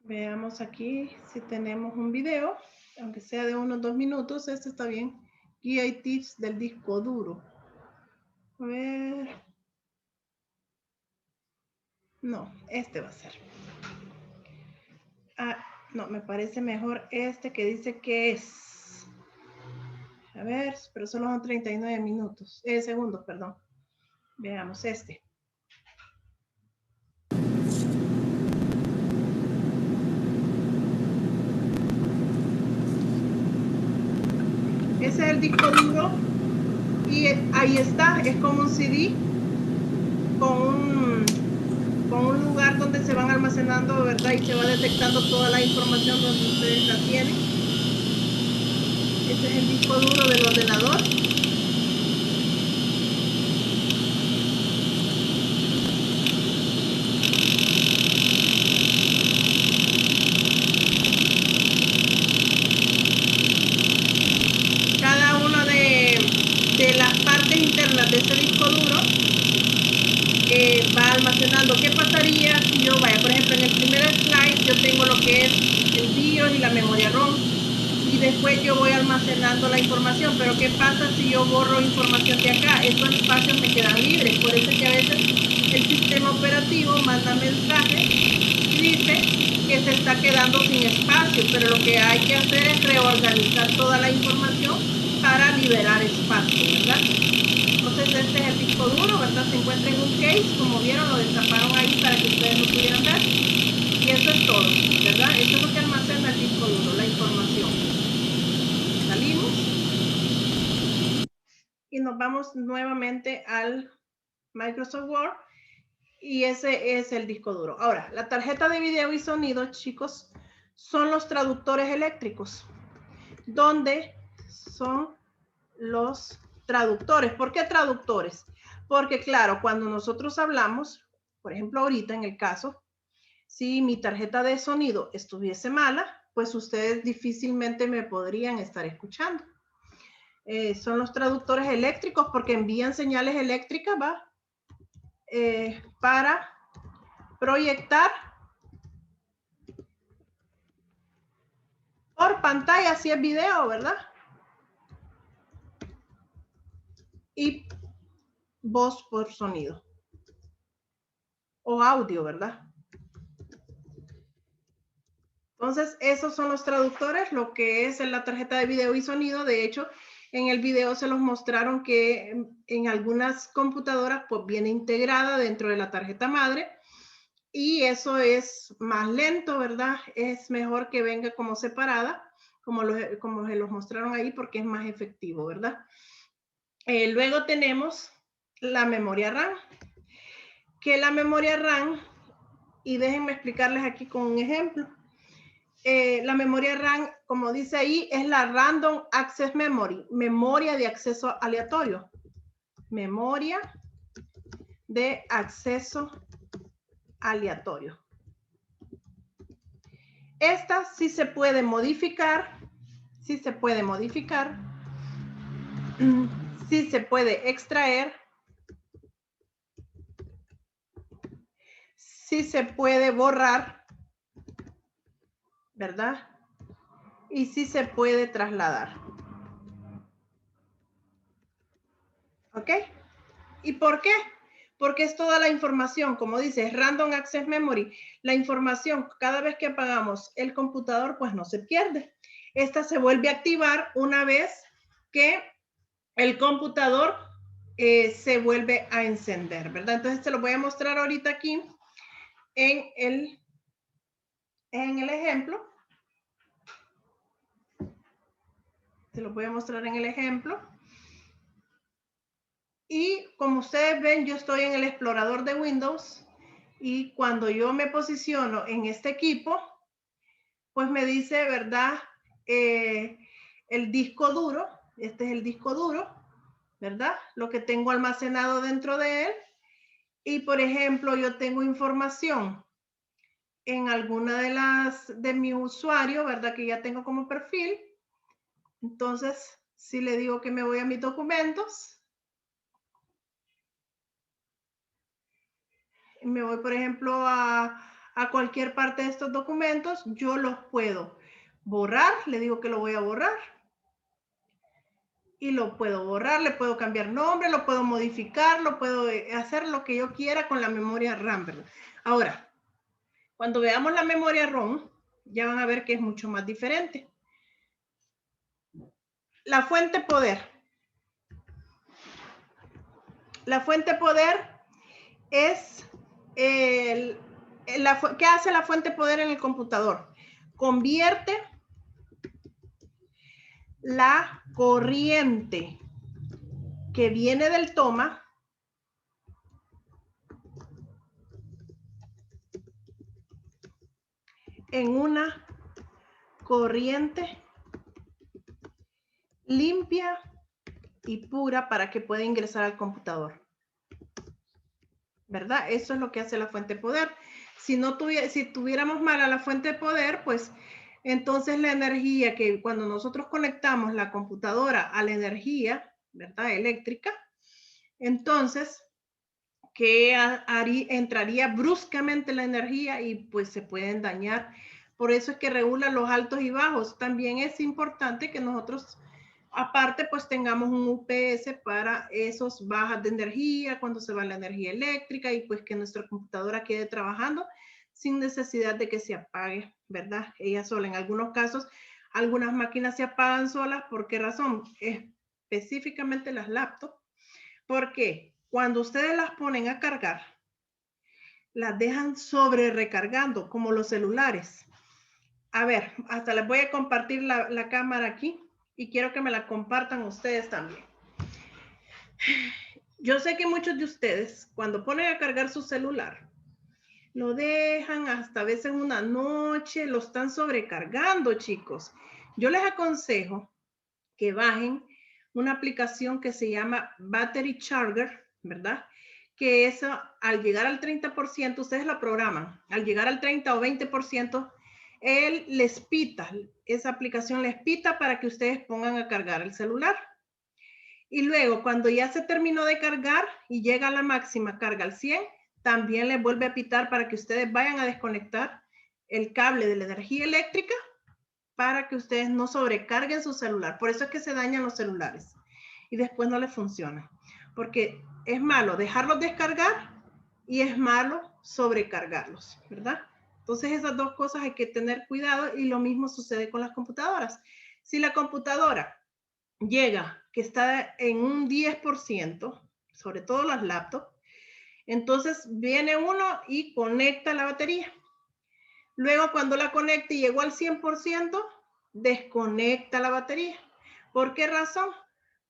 Veamos aquí si tenemos un video, aunque sea de unos 2 minutos, este está bien. Guía y tips del disco duro. A ver. No, este va a ser. Ah, no, me parece mejor este que dice que es. A ver, pero solo son 39 minutos. Segundos, perdón. Veamos este. Ese es el disco duro y ahí está, es como un CD con un lugar donde se van almacenando, ¿verdad? Y se va detectando toda la información donde ustedes la tienen. Este es el disco duro del ordenador. Las partes internas de ese disco duro va almacenando. ¿Qué pasaría si yo, vaya, por ejemplo, en el primer slide yo tengo lo que es el BIOS y la memoria ROM y después yo voy almacenando la información, pero ¿qué pasa si yo borro información de acá? Estos espacios me quedan libres, por eso es que a veces el sistema operativo manda mensaje y dice que se está quedando sin espacio, pero lo que hay que hacer es reorganizar toda la información para liberar espacio, ¿verdad? Entonces este es el disco duro, ¿verdad? Se encuentra en un case, como vieron, lo destaparon ahí para que ustedes lo pudieran ver. Y eso es todo, ¿verdad? Eso es lo que almacena el disco duro, la información. Salimos y nos vamos nuevamente al Microsoft Word y ese es el disco duro. Ahora, la tarjeta de video y sonido, chicos, son los traductores eléctricos. ¿Dónde son los traductores? ¿Por qué traductores? Porque claro, cuando nosotros hablamos, por ejemplo ahorita en el caso, si mi tarjeta de sonido estuviese mala, pues ustedes difícilmente me podrían estar escuchando. Son los traductores eléctricos porque envían señales eléctricas, ¿va? Para proyectar por pantalla, si es video, ¿verdad? Y voz por sonido. O audio, ¿verdad? Entonces, esos son los traductores, lo que es en la tarjeta de video y sonido. De hecho, en el video se los mostraron que en algunas computadoras pues viene integrada dentro de la tarjeta madre y eso es más lento, ¿verdad? Es mejor que venga como separada, como se los mostraron ahí porque es más efectivo, ¿verdad? Luego tenemos la memoria RAM, que la memoria RAM, y déjenme explicarles aquí con un ejemplo. La memoria RAM, como dice ahí, es la Random Access Memory, memoria de acceso aleatorio. Memoria de acceso aleatorio. Esta sí se puede modificar, sí se puede modificar, sí se puede extraer, sí se puede borrar, ¿verdad? Y sí se puede trasladar. ¿Ok? ¿Y por qué? Porque es toda la información, como dice, es Random Access Memory. La información, cada vez que apagamos el computador, pues no se pierde. Esta se vuelve a activar una vez que el computador se vuelve a encender, ¿verdad? Entonces te lo voy a mostrar ahorita aquí en el ejemplo. Te lo voy a mostrar en el ejemplo. Y como ustedes ven, yo estoy en el explorador de Windows y cuando yo me posiciono en este equipo, pues me dice, ¿verdad? El disco duro, este es el disco duro, ¿verdad? Lo que tengo almacenado dentro de él. Y por ejemplo, yo tengo información en alguna de mi usuario, ¿verdad? Que ya tengo como perfil. Entonces, si le digo que me voy a mis documentos, me voy, por ejemplo, a cualquier parte de estos documentos, yo los puedo borrar, le digo que lo voy a borrar. Y lo puedo borrar, le puedo cambiar nombre, lo puedo modificar, lo puedo hacer lo que yo quiera con la memoria RAM, ¿verdad? Ahora, cuando veamos la memoria ROM, ya van a ver que es mucho más diferente. La fuente poder. La fuente poder es ¿qué hace la fuente poder en el computador? Convierte la corriente que viene del toma en una corriente limpia y pura para que pueda ingresar al computador. ¿Verdad? Eso es lo que hace la fuente poder. Si tuviéramos mala la fuente de poder, pues entonces la energía que cuando nosotros conectamos la computadora a la energía, ¿verdad? Eléctrica, entonces que entraría bruscamente la energía y pues se pueden dañar. Por eso es que regula los altos y bajos. También es importante que nosotros Aparte, pues tengamos un UPS para esos bajas de energía, cuando se va la energía eléctrica y pues que nuestra computadora quede trabajando sin necesidad de que se apague, ¿verdad? Ella sola. En algunos casos, algunas máquinas se apagan solas. ¿Por qué razón? Específicamente las laptops. Porque cuando ustedes las ponen a cargar, las dejan sobre recargando, como los celulares. A ver, hasta les voy a compartir la cámara aquí y quiero que me la compartan ustedes también. Yo sé que muchos de ustedes, cuando ponen a cargar su celular, lo dejan hasta a veces una noche, lo están sobrecargando, chicos. Yo les aconsejo que bajen una aplicación que se llama Battery Charger, ¿verdad? Que eso, al llegar al 30%, ustedes la programan. Al llegar al 30 o 20%, él les pita, esa aplicación les pita para que ustedes pongan a cargar el celular. Y luego, cuando ya se terminó de cargar y llega a la máxima carga al 100, también les vuelve a pitar para que ustedes vayan a desconectar el cable de la energía eléctrica para que ustedes no sobrecarguen su celular. Por eso es que se dañan los celulares y después no les funciona. Porque es malo dejarlos descargar y es malo sobrecargarlos, ¿verdad? Entonces esas dos cosas hay que tener cuidado y lo mismo sucede con las computadoras. Si la computadora llega que está en un 10%, sobre todo las laptops, entonces viene uno y conecta la batería. Luego cuando la conecte y llegó al 100%, desconecta la batería. ¿Por qué razón?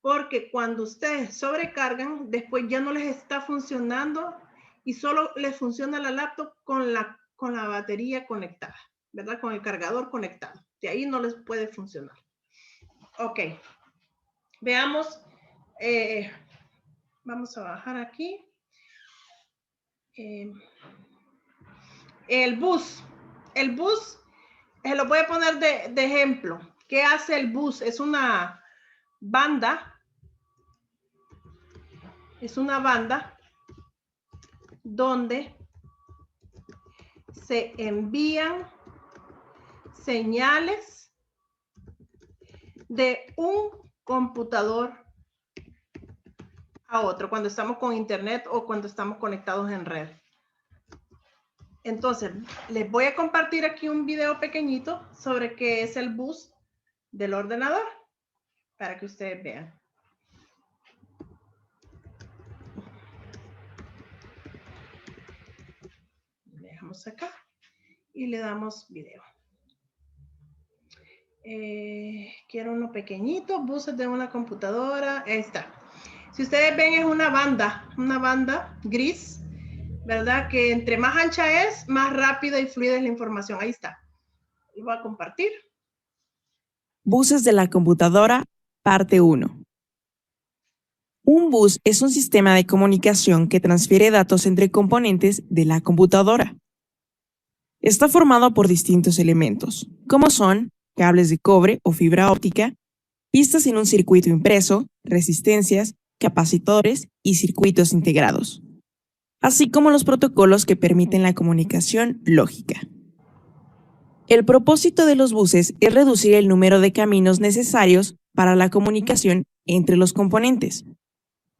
Porque cuando ustedes sobrecargan, después ya no les está funcionando y solo les funciona la laptop con la batería conectada, ¿verdad? Con el cargador conectado. De ahí no les puede funcionar. Ok. Veamos. Vamos a bajar aquí. El bus. El bus, lo voy a poner de ejemplo. ¿Qué hace el bus? Es una banda. Es una banda donde se envían señales de un computador a otro cuando estamos con internet o cuando estamos conectados en red. Entonces, les voy a compartir aquí un video pequeñito sobre qué es el bus del ordenador para que ustedes vean. Dejamos acá y le damos video. Quiero uno pequeñito, buses de una computadora. Ahí está. Si ustedes ven, es una banda gris, ¿verdad? Que entre más ancha es, más rápida y fluida es la información. Ahí está. Lo voy a compartir. Buses de la computadora, parte 1. Un bus es un sistema de comunicación que transfiere datos entre componentes de la computadora. Está formado por distintos elementos, como son cables de cobre o fibra óptica, pistas en un circuito impreso, resistencias, capacitores y circuitos integrados, así como los protocolos que permiten la comunicación lógica. El propósito de los buses es reducir el número de caminos necesarios para la comunicación entre los componentes,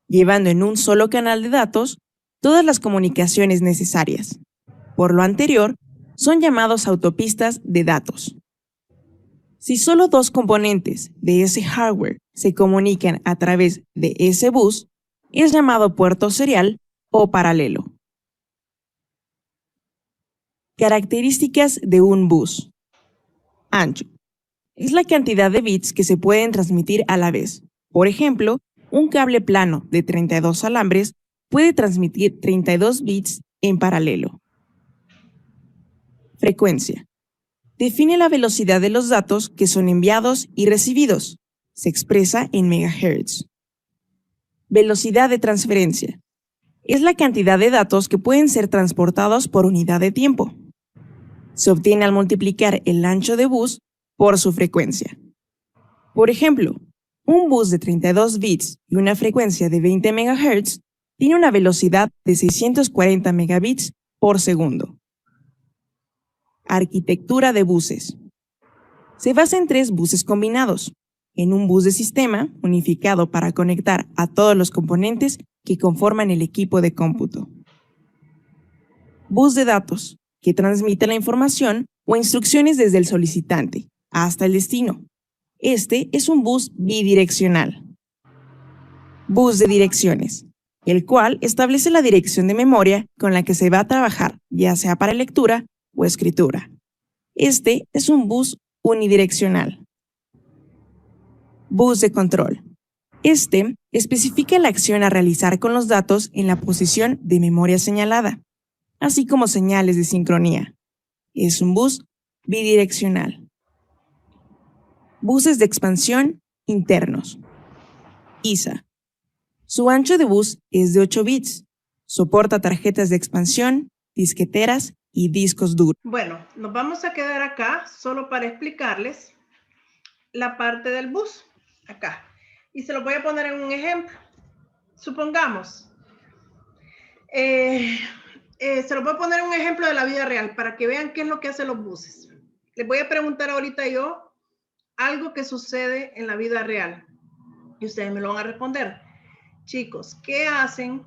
llevando en un solo canal de datos todas las comunicaciones necesarias. Por lo anterior, son llamados autopistas de datos. Si solo dos componentes de ese hardware se comunican a través de ese bus, es llamado puerto serial o paralelo. Características de un bus. Ancho. Es la cantidad de bits que se pueden transmitir a la vez. Por ejemplo, un cable plano de 32 alambres puede transmitir 32 bits en paralelo. Frecuencia. Define la velocidad de los datos que son enviados y recibidos. Se expresa en megahertz. Velocidad de transferencia. Es la cantidad de datos que pueden ser transportados por unidad de tiempo. Se obtiene al multiplicar el ancho de bus por su frecuencia. Por ejemplo, un bus de 32 bits y una frecuencia de 20 MHz tiene una velocidad de 640 megabits por segundo. Arquitectura de buses. Se basa en 3 buses combinados, en un bus de sistema unificado para conectar a todos los componentes que conforman el equipo de cómputo. Bus de datos, que transmite la información o instrucciones desde el solicitante hasta el destino. Este es un bus bidireccional. Bus de direcciones, el cual establece la dirección de memoria con la que se va a trabajar, ya sea para lectura o escritura. Este es un bus unidireccional. Bus de control. Este especifica la acción a realizar con los datos en la posición de memoria señalada, así como señales de sincronía. Es un bus bidireccional. Buses de expansión internos. ISA. Su ancho de bus es de 8 bits. Soporta tarjetas de expansión, disqueteras y discos duros. Bueno, nos vamos a quedar acá solo para explicarles la parte del bus, acá. Y se lo voy a poner en un ejemplo. Supongamos, se lo voy a poner en un ejemplo de la vida real para que vean qué es lo que hacen los buses. Les voy a preguntar ahorita yo algo que sucede en la vida real y ustedes me lo van a responder. Chicos, ¿qué hacen?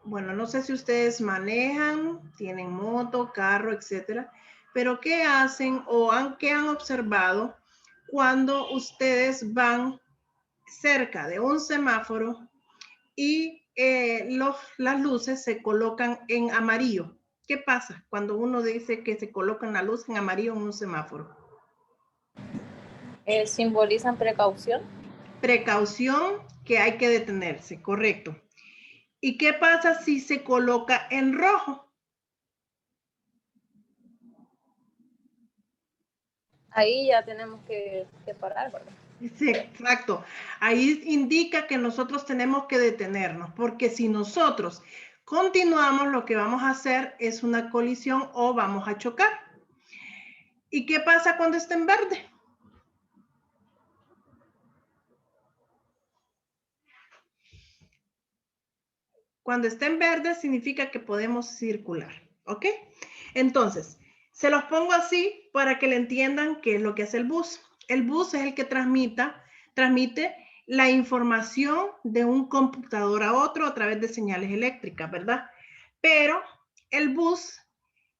Bueno, no sé si ustedes manejan, tienen moto, carro, etcétera, pero ¿qué hacen o qué han observado cuando ustedes van cerca de un semáforo y las luces se colocan en amarillo? ¿Qué pasa cuando uno dice que se colocan la luz en amarillo en un semáforo? Simbolizan precaución. Precaución, que hay que detenerse, correcto. ¿Y qué pasa si se coloca en rojo? Ahí ya tenemos que parar, ¿verdad? Sí, exacto. Ahí indica que nosotros tenemos que detenernos, porque si nosotros continuamos, lo que vamos a hacer es una colisión o vamos a chocar. ¿Y qué pasa cuando está en verde? Cuando está en verde significa que podemos circular, ¿ok? Entonces, se los pongo así para que le entiendan qué es lo que hace el bus. El bus es el que transmite la información de un computador a otro a través de señales eléctricas, ¿verdad? Pero el bus,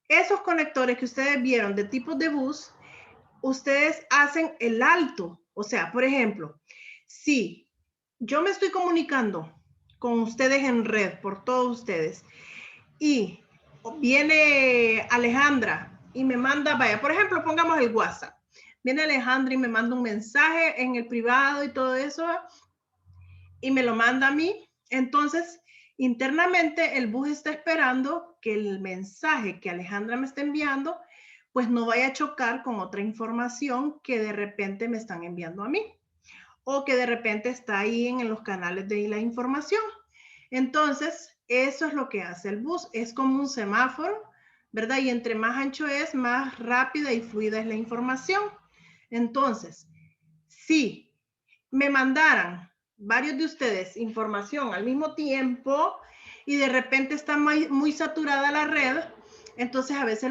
esos conectores que ustedes vieron de tipos de bus, ustedes hacen el alto. O sea, por ejemplo, si yo me estoy comunicando con ustedes en red, por todos ustedes, y viene Alejandra y me manda, vaya, por ejemplo, pongamos el WhatsApp. Viene Alejandra y me manda un mensaje en el privado y todo eso, y me lo manda a mí. Entonces, internamente el bus está esperando que el mensaje que Alejandra me está enviando, pues no vaya a chocar con otra información que de repente me están enviando a mí, o que de repente está ahí en los canales de la información. Entonces, eso es lo que hace el bus. Es como un semáforo, ¿verdad? Y entre más ancho es, más rápida y fluida es la información. Entonces, si me mandaran varios de ustedes información al mismo tiempo y de repente está muy saturada la red, entonces a veces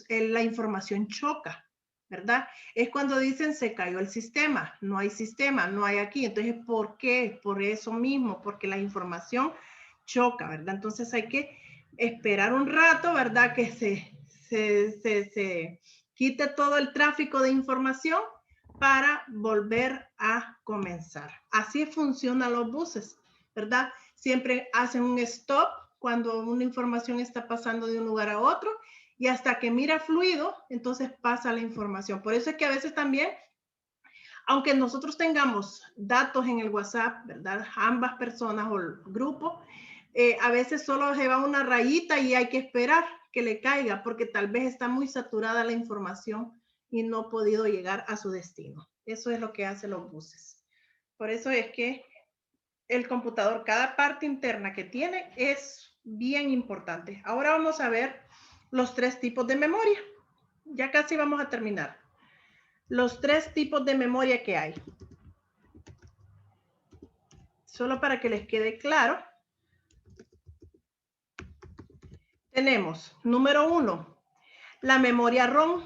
la información choca, ¿verdad? Es cuando dicen se cayó el sistema, no hay aquí. Entonces, ¿por qué? Por eso mismo, porque la información choca, ¿verdad? Entonces hay que esperar un rato, ¿verdad? Que se quite todo el tráfico de información para volver a comenzar. Así funcionan los buses, ¿verdad? Siempre hacen un stop cuando una información está pasando de un lugar a otro y hasta que mira fluido, entonces pasa la información. Por eso es que a veces también, aunque nosotros tengamos datos en el WhatsApp, ¿verdad? Ambas personas o el grupo, a veces solo se va una rayita y hay que esperar que le caiga porque tal vez está muy saturada la información y no ha podido llegar a su destino. Eso es lo que hacen los buses. Por eso es que el computador, cada parte interna que tiene es bien importante. Ahora vamos a ver los 3 tipos de memoria. Ya casi vamos a terminar. Los 3 tipos de memoria que hay. Solo para que les quede claro. Tenemos, número 1, la memoria ROM.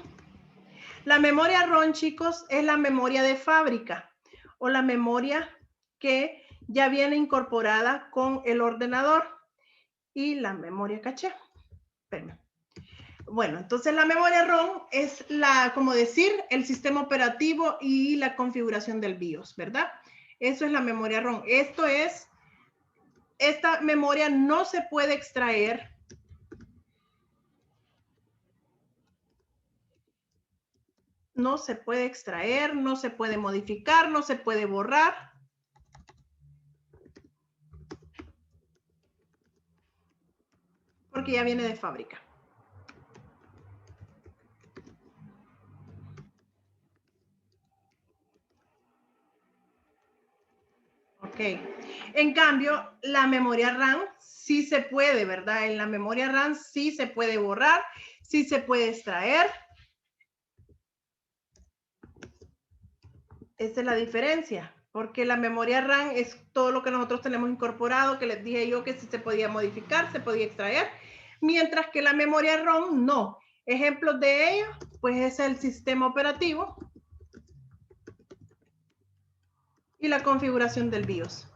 La memoria ROM, chicos, es la memoria de fábrica. o la memoria que ya viene incorporada con el ordenador y la memoria caché. Espérame. Bueno, entonces la memoria ROM es como decir, el sistema operativo y la configuración del BIOS, ¿verdad? Eso es la memoria ROM. Esta memoria no se puede extraer. No se puede extraer, no se puede modificar, no se puede borrar. Porque ya viene de fábrica. Ok. En cambio, la memoria RAM sí se puede, ¿verdad? En la memoria RAM sí se puede borrar, sí se puede extraer. Esa es la diferencia, porque la memoria RAM es todo lo que nosotros tenemos incorporado, que les dije yo que sí se podía modificar, se podía extraer, mientras que la memoria ROM no. Ejemplos de ello, pues es el sistema operativo y la configuración del BIOS.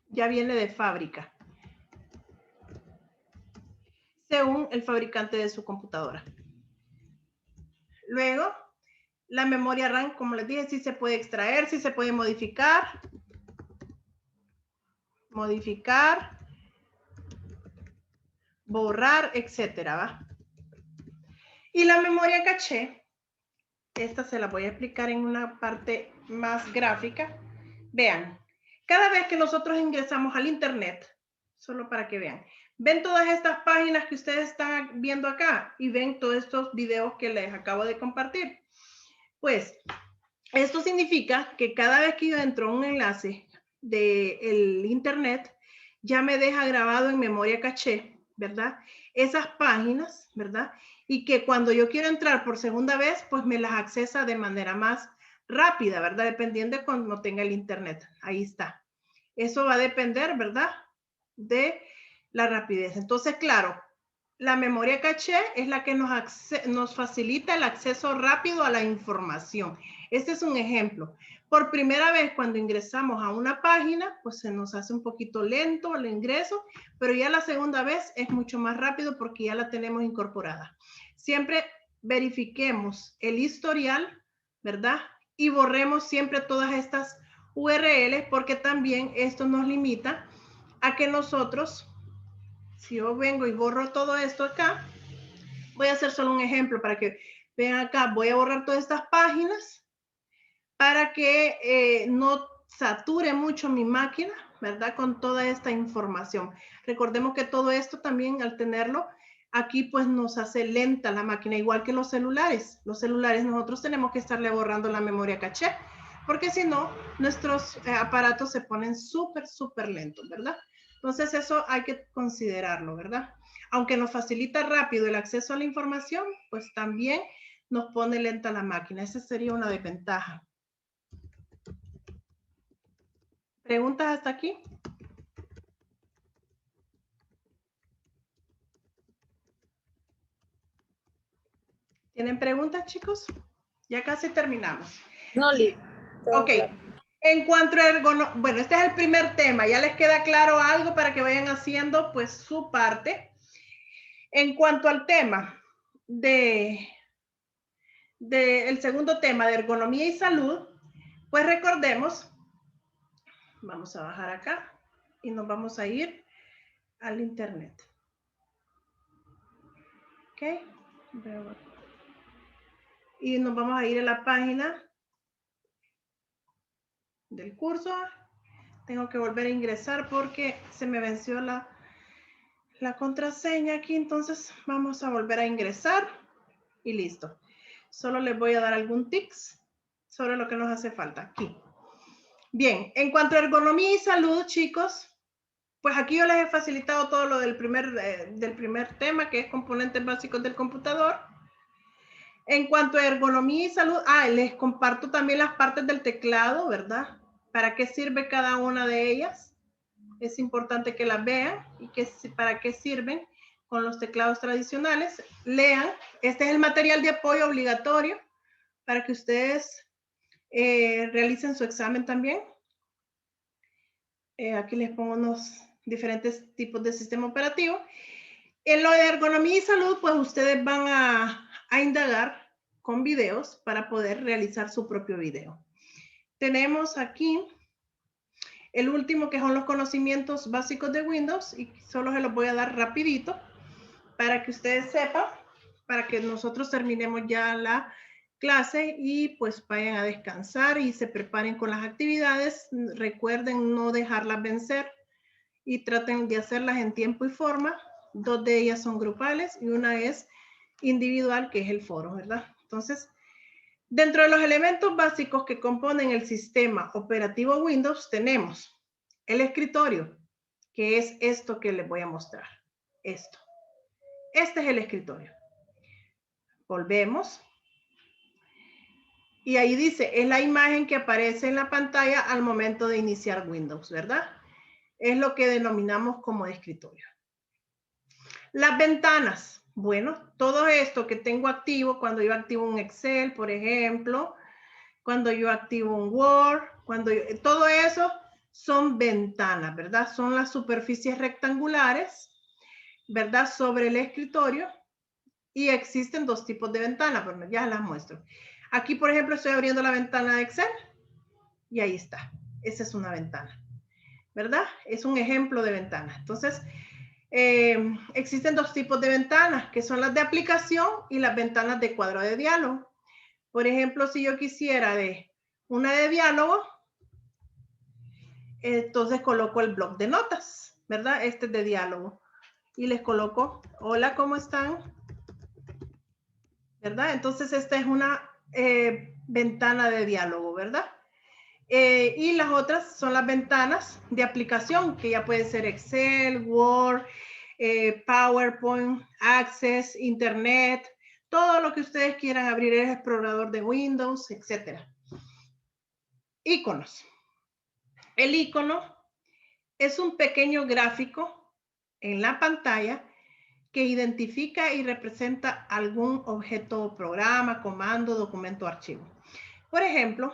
Ya viene de fábrica, según el fabricante de su computadora. Luego, la memoria RAM, como les dije, sí se puede extraer, sí se puede modificar, borrar, etcétera, ¿va? Y la memoria caché, esta se la voy a explicar en una parte más gráfica. Vean, cada vez que nosotros ingresamos al internet, solo para que vean, ven todas estas páginas que ustedes están viendo acá y ven todos estos videos que les acabo de compartir. Pues, esto significa que cada vez que yo entro a un enlace del internet, ya me deja grabado en memoria caché, ¿verdad? Esas páginas, ¿verdad? Y que cuando yo quiero entrar por segunda vez, pues me las accesa de manera más rápida, ¿verdad? Dependiendo de cuando tenga el internet. Ahí está. Eso va a depender, ¿verdad? De la rapidez. Entonces, claro, la memoria caché es la que nos facilita el acceso rápido a la información. Este es un ejemplo. Por primera vez, cuando ingresamos a una página, pues se nos hace un poquito lento el ingreso, pero ya la segunda vez es mucho más rápido porque ya la tenemos incorporada. Siempre verifiquemos el historial, ¿verdad? Y borremos siempre todas estas URLs porque también esto nos limita a que nosotros, si yo vengo y borro todo esto acá, voy a hacer solo un ejemplo para que vean acá, voy a borrar todas estas páginas para que no sature mucho mi máquina, ¿verdad? Con toda esta información. Recordemos que todo esto también al tenerlo aquí pues nos hace lenta la máquina, igual que los celulares. Los celulares nosotros tenemos que estarle borrando la memoria caché, porque si no, nuestros aparatos se ponen súper lentos, ¿verdad? Entonces eso hay que considerarlo, ¿verdad? Aunque nos facilita rápido el acceso a la información, pues también nos pone lenta la máquina. Esa sería una desventaja. ¿Preguntas hasta aquí? ¿Tienen preguntas, chicos? Ya casi terminamos. No, Liz. Ok. Claro. En cuanto a ergonomía, bueno, este es el primer tema. ¿Ya les queda claro algo para que vayan haciendo pues su parte? En cuanto al tema el segundo tema de ergonomía y salud, pues recordemos, vamos a bajar acá y nos vamos a ir al internet. Ok. Y nos vamos a ir a la página del curso. Tengo que volver a ingresar porque se me venció la contraseña aquí, entonces vamos a volver a ingresar y listo. Solo les voy a dar algún tips sobre lo que nos hace falta aquí. Bien, en cuanto a ergonomía y salud, chicos, pues aquí yo les he facilitado todo lo del primer tema, que es componentes básicos del computador. En cuanto a ergonomía y salud, les comparto también las partes del teclado, ¿verdad? ¿Para qué sirve cada una de ellas? Es importante que las vean y para qué sirven con los teclados tradicionales. Lean, este es el material de apoyo obligatorio para que ustedes realicen su examen también. Aquí les pongo unos diferentes tipos de sistema operativo. En lo de ergonomía y salud, pues ustedes van a indagar con videos para poder realizar su propio video. Tenemos aquí el último, que son los conocimientos básicos de Windows, y solo se los voy a dar rapidito para que ustedes sepan, para que nosotros terminemos ya la clase y pues vayan a descansar y se preparen con las actividades. Recuerden no dejarlas vencer y traten de hacerlas en tiempo y forma. 2 de ellas son grupales y una es individual, que es el foro, ¿verdad? Entonces, dentro de los elementos básicos que componen el sistema operativo Windows, tenemos el escritorio, que es esto que les voy a mostrar. Esto. Este es el escritorio. Volvemos. Y ahí dice, es la imagen que aparece en la pantalla al momento de iniciar Windows, ¿verdad? Es lo que denominamos como escritorio. Las ventanas. Bueno, todo esto que tengo activo, cuando yo activo un Excel, por ejemplo, cuando yo activo un Word, todo eso son ventanas, ¿verdad? Son las superficies rectangulares, ¿verdad? Sobre el escritorio. Y existen 2 tipos de ventanas, pero ya las muestro. Aquí, por ejemplo, estoy abriendo la ventana de Excel y ahí está. Esa es una ventana, ¿verdad? Es un ejemplo de ventana. Entonces, existen 2 tipos de ventanas, que son las de aplicación y las ventanas de cuadro de diálogo. Por ejemplo, si yo quisiera una de diálogo, entonces coloco el bloc de notas, ¿verdad? Este es de diálogo. Y les coloco, hola, ¿cómo están? ¿Verdad? Entonces, esta es una ventana de diálogo, ¿verdad? Y las otras son las ventanas de aplicación, que ya puede ser Excel, Word, PowerPoint, Access, Internet, todo lo que ustedes quieran abrir, el explorador de Windows, etc. Iconos. El icono es un pequeño gráfico en la pantalla que identifica y representa algún objeto, programa, comando, documento, archivo. Por ejemplo,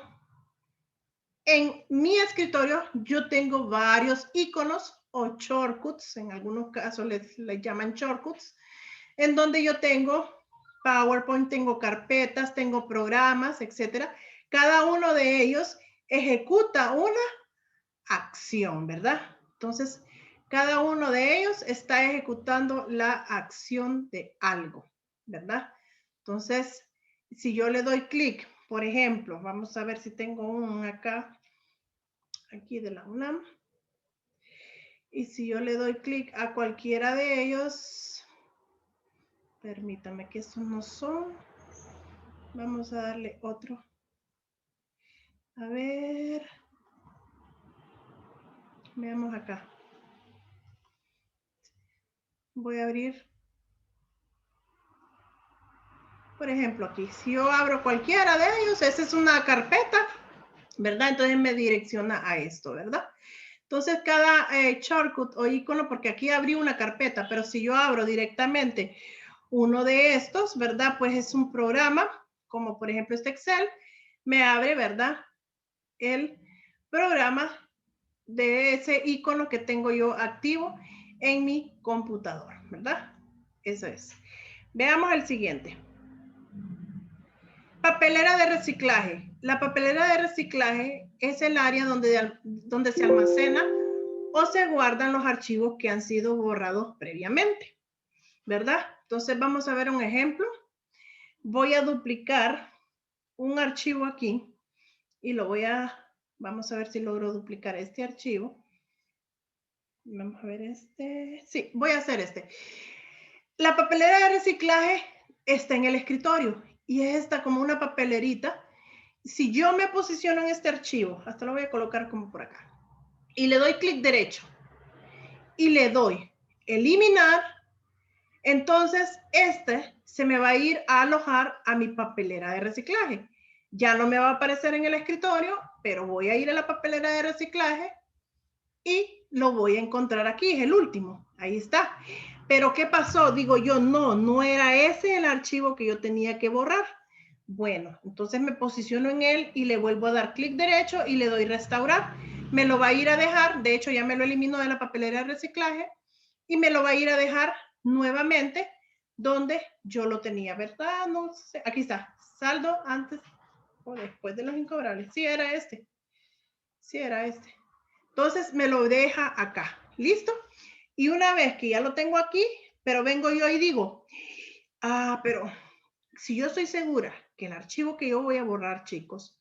en mi escritorio yo tengo varios iconos o shortcuts, en algunos casos les llaman shortcuts, en donde yo tengo PowerPoint, tengo carpetas, tengo programas, etcétera. Cada uno de ellos ejecuta una acción, ¿verdad? Entonces, cada uno de ellos está ejecutando la acción de algo, ¿verdad? Entonces, si yo le doy clic, por ejemplo, vamos a ver si tengo un acá, aquí de la UNAM. Y si yo le doy clic a cualquiera de ellos, permítame que estos no son. Vamos a darle otro. A ver. Veamos acá. Voy a abrir, por ejemplo, aquí. Si yo abro cualquiera de ellos, esa es una carpeta, ¿verdad? Entonces me direcciona a esto, ¿verdad? Entonces cada shortcut o icono, porque aquí abrí una carpeta, pero si yo abro directamente uno de estos, ¿verdad? Pues es un programa, como por ejemplo este Excel, me abre, ¿verdad? El programa de ese icono que tengo yo activo en mi computador, ¿verdad? Eso es. Veamos el siguiente. Papelera de reciclaje. La papelera de reciclaje es el área donde se almacena o se guardan los archivos que han sido borrados previamente, ¿verdad? Entonces vamos a ver un ejemplo. Voy a duplicar un archivo aquí y vamos a ver si logro duplicar este archivo. Vamos a ver este. Sí, voy a hacer este. La papelera de reciclaje está en el escritorio y es esta como una papelerita. Si yo me posiciono en este archivo, hasta lo voy a colocar como por acá, y le doy clic derecho y le doy eliminar, entonces este se me va a ir a alojar a mi papelera de reciclaje. Ya no me va a aparecer en el escritorio, pero voy a ir a la papelera de reciclaje y lo voy a encontrar aquí, es el último, ahí está. Pero ¿qué pasó? Digo yo, no era ese el archivo que yo tenía que borrar. Bueno, entonces me posiciono en él y le vuelvo a dar clic derecho y le doy restaurar. Me lo va a ir a dejar, de hecho ya me lo elimino de la papelera de reciclaje y me lo va a ir a dejar nuevamente donde yo lo tenía, ¿verdad? No sé, aquí está, saldo antes o después de los incobrables. Sí, era este. Sí, era este. Entonces me lo deja acá, ¿listo? Y una vez que ya lo tengo aquí, pero vengo yo y digo, pero si yo estoy segura que el archivo que yo voy a borrar, chicos,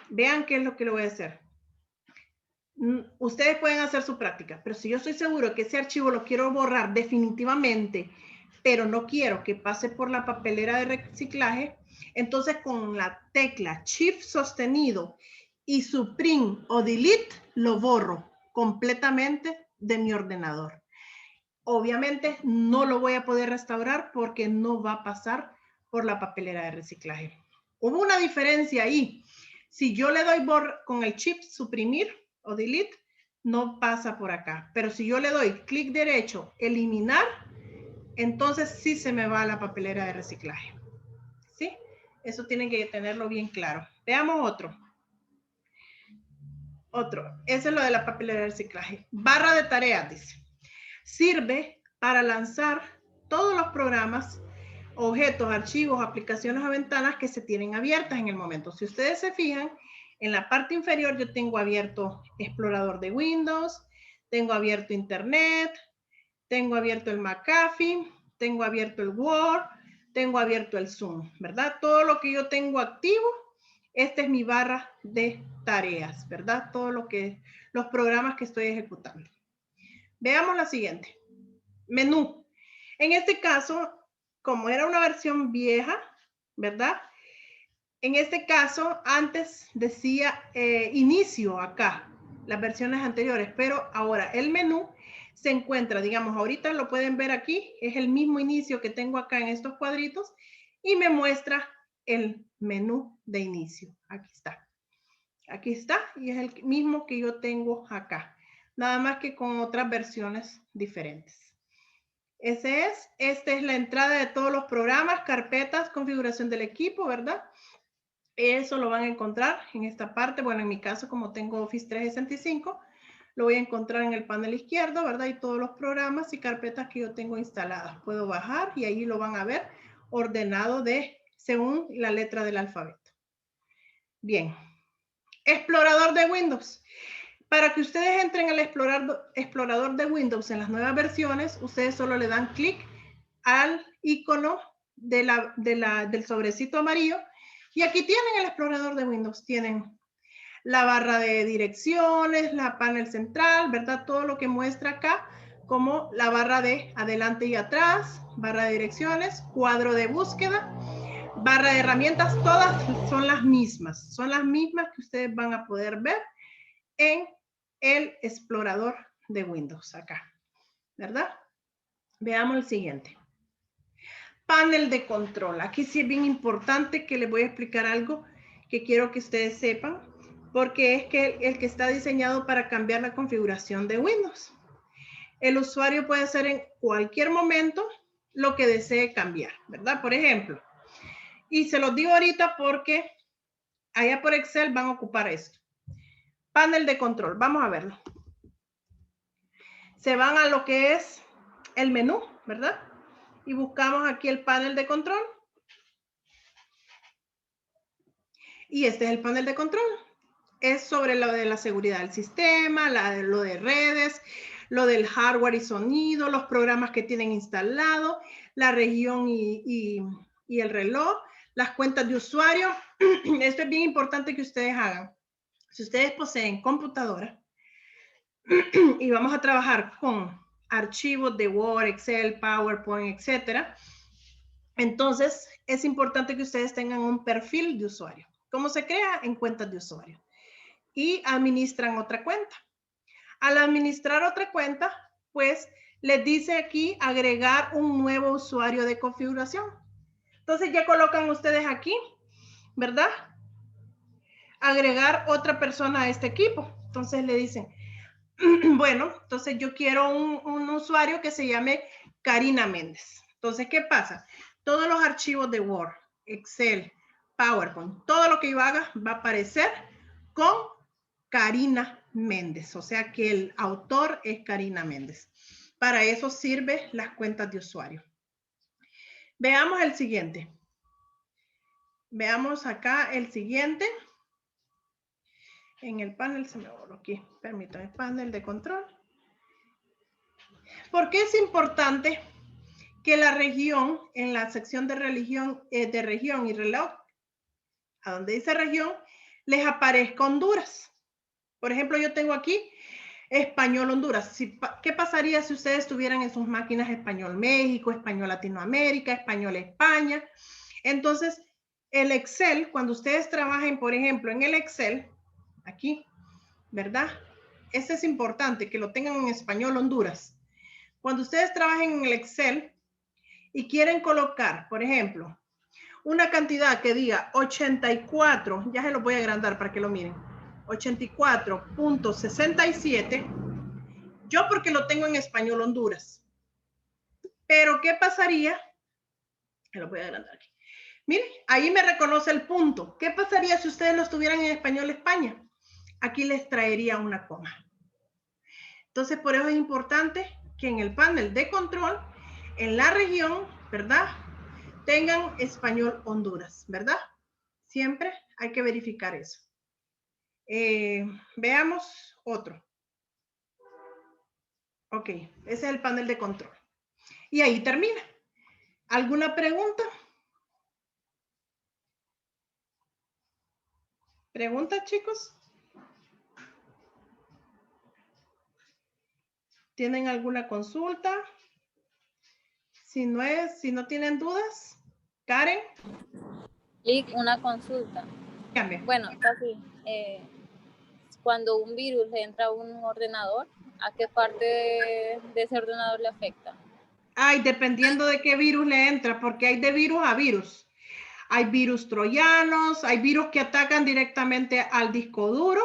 vean qué es lo que le voy a hacer. Ustedes pueden hacer su práctica, pero si yo estoy seguro que ese archivo lo quiero borrar definitivamente, pero no quiero que pase por la papelera de reciclaje, entonces con la tecla Shift sostenido y Supreme o Delete lo borro completamente de mi ordenador. Obviamente no lo voy a poder restaurar porque no va a pasar por la papelera de reciclaje. Hubo una diferencia ahí. Si yo le doy con el Shift suprimir o delete, no pasa por acá. Pero si yo le doy clic derecho, eliminar, entonces sí se me va a la papelera de reciclaje. ¿Sí? Eso tienen que tenerlo bien claro. Veamos otro. Otro. Ese es lo de la papelera de reciclaje. Barra de tareas, dice. Sirve para lanzar todos los programas, objetos, archivos, aplicaciones o ventanas que se tienen abiertas en el momento. Si ustedes se fijan, en la parte inferior yo tengo abierto explorador de Windows, tengo abierto Internet, tengo abierto el McAfee, tengo abierto el Word, tengo abierto el Zoom, ¿verdad? Todo lo que yo tengo activo, esta es mi barra de tareas, ¿verdad? Todo lo que, los programas que estoy ejecutando. Veamos la siguiente. Menú. En este caso, como era una versión vieja, ¿verdad? En este caso, antes decía inicio acá, las versiones anteriores, pero ahora el menú se encuentra, digamos, ahorita lo pueden ver aquí, es el mismo inicio que tengo acá en estos cuadritos y me muestra el menú de inicio. Aquí está. Aquí está y es el mismo que yo tengo acá. Nada más que con otras versiones diferentes. Esta es la entrada de todos los programas, carpetas, configuración del equipo, ¿verdad? Eso lo van a encontrar en esta parte. Bueno, en mi caso, como tengo Office 365, lo voy a encontrar en el panel izquierdo, ¿verdad? Y todos los programas y carpetas que yo tengo instaladas. Puedo bajar y ahí lo van a ver ordenado según la letra del alfabeto. Bien. Explorador de Windows. Para que ustedes entren al explorador de Windows en las nuevas versiones, ustedes solo le dan clic al icono del sobrecito amarillo y aquí tienen el explorador de Windows. Tienen la barra de direcciones, la panel central, ¿verdad? Todo lo que muestra acá como la barra de adelante y atrás, barra de direcciones, cuadro de búsqueda, barra de herramientas, todas son las mismas. Son las mismas que ustedes van a poder ver en el explorador de Windows acá, ¿verdad? Veamos el siguiente. Panel de control. Aquí sí es bien importante que les voy a explicar algo que quiero que ustedes sepan, porque es que el que está diseñado para cambiar la configuración de Windows. El usuario puede hacer en cualquier momento lo que desee cambiar, ¿verdad? Por ejemplo, y se los digo ahorita porque allá por Excel van a ocupar esto. Panel de control, vamos a verlo. Se van a lo que es el menú, ¿verdad? Y buscamos aquí el panel de control. Y este es el panel de control. Es sobre lo de la seguridad del sistema, lo de redes, lo del hardware y sonido, los programas que tienen instalado, la región y el reloj, las cuentas de usuario. Esto es bien importante que ustedes hagan. Si ustedes poseen computadora y vamos a trabajar con archivos de Word, Excel, PowerPoint, etcétera, entonces es importante que ustedes tengan un perfil de usuario. ¿Cómo se crea? En cuentas de usuario. Y administran otra cuenta. Al administrar otra cuenta, pues les dice aquí agregar un nuevo usuario de configuración. Entonces ya colocan ustedes aquí, ¿verdad? Agregar otra persona a este equipo. Entonces le dicen, bueno, entonces yo quiero un usuario que se llame Karina Méndez. Entonces, ¿qué pasa? Todos los archivos de Word, Excel, PowerPoint. Todo lo que yo haga va a aparecer con Karina Méndez. O sea que el autor es Karina Méndez. Para eso sirven las cuentas de usuario. Veamos el siguiente. Veamos acá el siguiente. En el panel se me borró aquí. Permítame, panel de control. ¿Por qué es importante que la región, en la sección de región y reloj, a donde dice región, les aparezca Honduras? Por ejemplo, yo tengo aquí Español Honduras. ¿Qué pasaría si ustedes tuvieran en sus máquinas Español México, Español Latinoamérica, Español España? Entonces, el Excel, cuando ustedes trabajen, por ejemplo, en el Excel, aquí, ¿verdad? Ese es importante, que lo tengan en Español Honduras. Cuando ustedes trabajen en el Excel y quieren colocar, por ejemplo, una cantidad que diga 84, ya se lo voy a agrandar para que lo miren, 84.67, yo porque lo tengo en Español Honduras. Pero, ¿qué pasaría? Se lo voy a agrandar aquí. Miren, ahí me reconoce el punto. ¿Qué pasaría si ustedes lo estuvieran en Español España? Aquí les traería una coma. Entonces, por eso es importante que en el panel de control, en la región, ¿verdad? Tengan Español Honduras, ¿verdad? Siempre hay que verificar eso. Veamos otro. Ok, ese es el panel de control. Y ahí termina. ¿Alguna pregunta? ¿Preguntas, chicos? ¿Tienen alguna consulta? Si no tienen dudas, Karen. Lick, una consulta. Dígame. Bueno, casi. Cuando un virus le entra a un ordenador, ¿a qué parte de ese ordenador le afecta? Ay, dependiendo de qué virus le entra, porque hay de virus a virus. Hay virus troyanos, hay virus que atacan directamente al disco duro.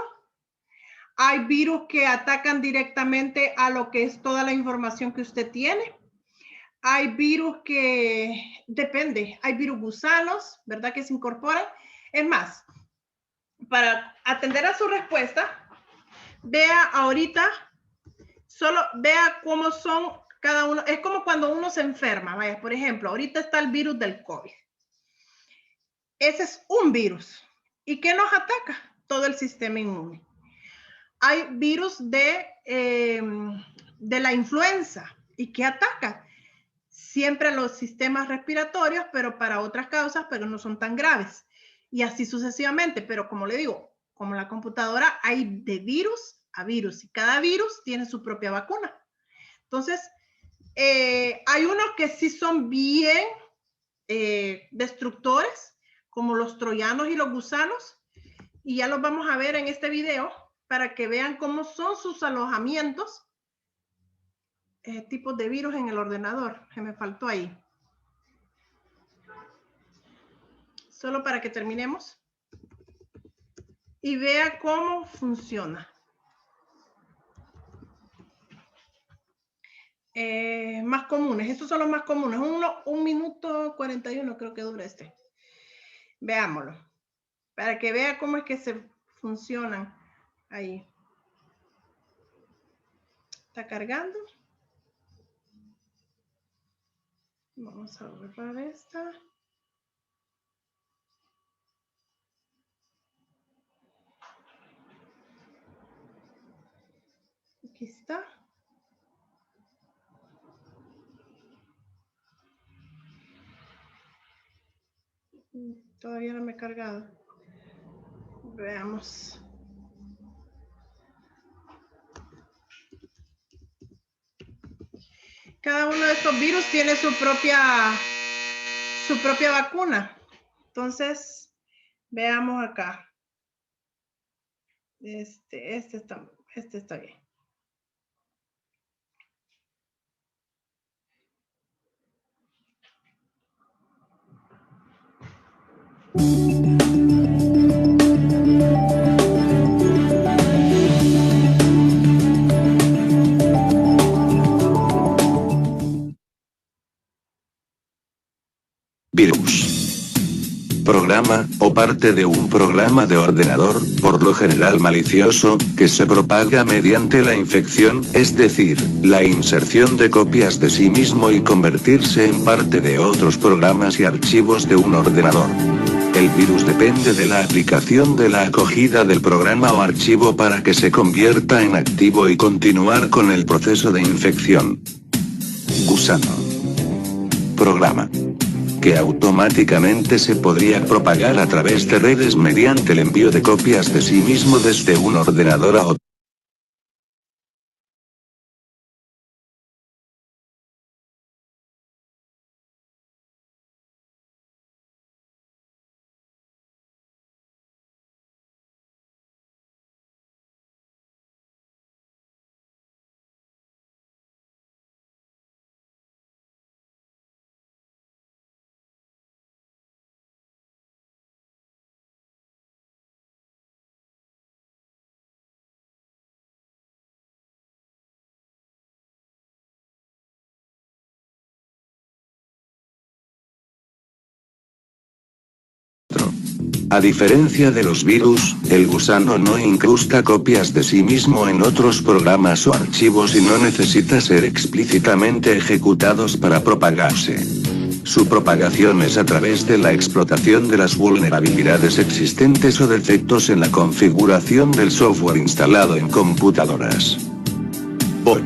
Hay virus que atacan directamente a lo que es toda la información que usted tiene. Hay virus que, depende, hay virus gusanos, ¿verdad? Que se incorporan. Es más, para atender a su respuesta, vea ahorita, solo vea cómo son cada uno. Es como cuando uno se enferma, vaya, por ejemplo, ahorita está el virus del COVID. Ese es un virus. ¿Y qué nos ataca? Todo el sistema inmune. Hay virus de la influenza. ¿Y qué ataca? Siempre los sistemas respiratorios, pero para otras causas, pero no son tan graves. Y así sucesivamente. Pero como le digo, como la computadora, hay de virus a virus. Y cada virus tiene su propia vacuna. Entonces, hay unos que sí son bien destructores, como los troyanos y los gusanos. Y ya los vamos a ver en este video para que vean cómo son sus alojamientos. Tipos de virus en el ordenador, que me faltó ahí. Solo para que terminemos y vea cómo funciona. Más comunes, estos son los más comunes. 1 minuto 41 creo que dura este. Veámoslo, para que vea cómo es que se funcionan ahí. ¿Está cargando? Vamos a borrar esta. Aquí está. Todavía no me he cargado. Veamos. Cada uno de estos virus tiene su propia vacuna. Entonces, veamos acá. Este está bien. Virus. programa, o parte de un programa de ordenador, por lo general malicioso, que se propaga mediante la infección, es decir, la inserción de copias de sí mismo y convertirse en parte de otros programas y archivos de un ordenador. El virus depende de la aplicación de la acogida del programa o archivo para que se convierta en activo y continuar con el proceso de infección. Gusano. Programa. Que automáticamente se podría propagar a través de redes mediante el envío de copias de sí mismo desde un ordenador a otro. A diferencia de los virus, el gusano no incrusta copias de sí mismo en otros programas o archivos y no necesita ser explícitamente ejecutados para propagarse. Su propagación es a través de la explotación de las vulnerabilidades existentes o defectos en la configuración del software instalado en computadoras. Bot.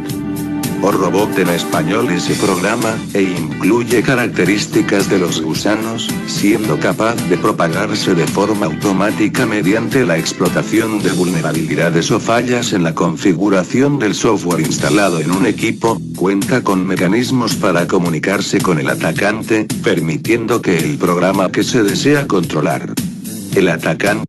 O robot en español ese programa, e incluye características de los gusanos, siendo capaz de propagarse de forma automática mediante la explotación de vulnerabilidades o fallas en la configuración del software instalado en un equipo, cuenta con mecanismos para comunicarse con el atacante, permitiendo que el programa que se desea controlar. El atacante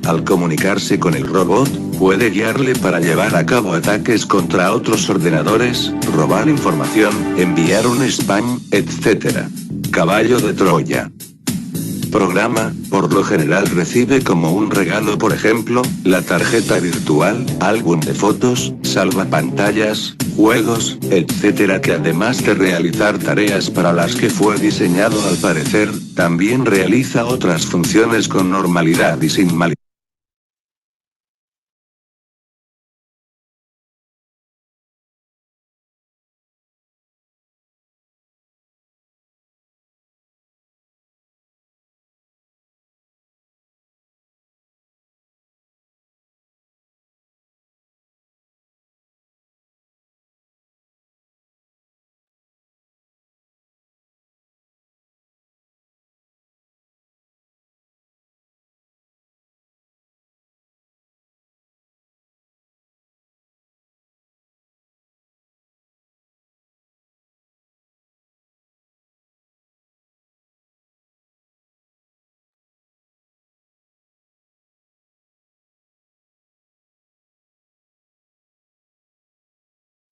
al comunicarse con el robot, puede guiarle para llevar a cabo ataques contra otros ordenadores, robar información, enviar un spam, etc. Caballo de Troya. Programa, por lo general recibe como un regalo por ejemplo, la tarjeta virtual, álbum de fotos, salvapantallas, juegos, etc. que además de realizar tareas para las que fue diseñado al parecer, también realiza otras funciones con normalidad y sin malicia.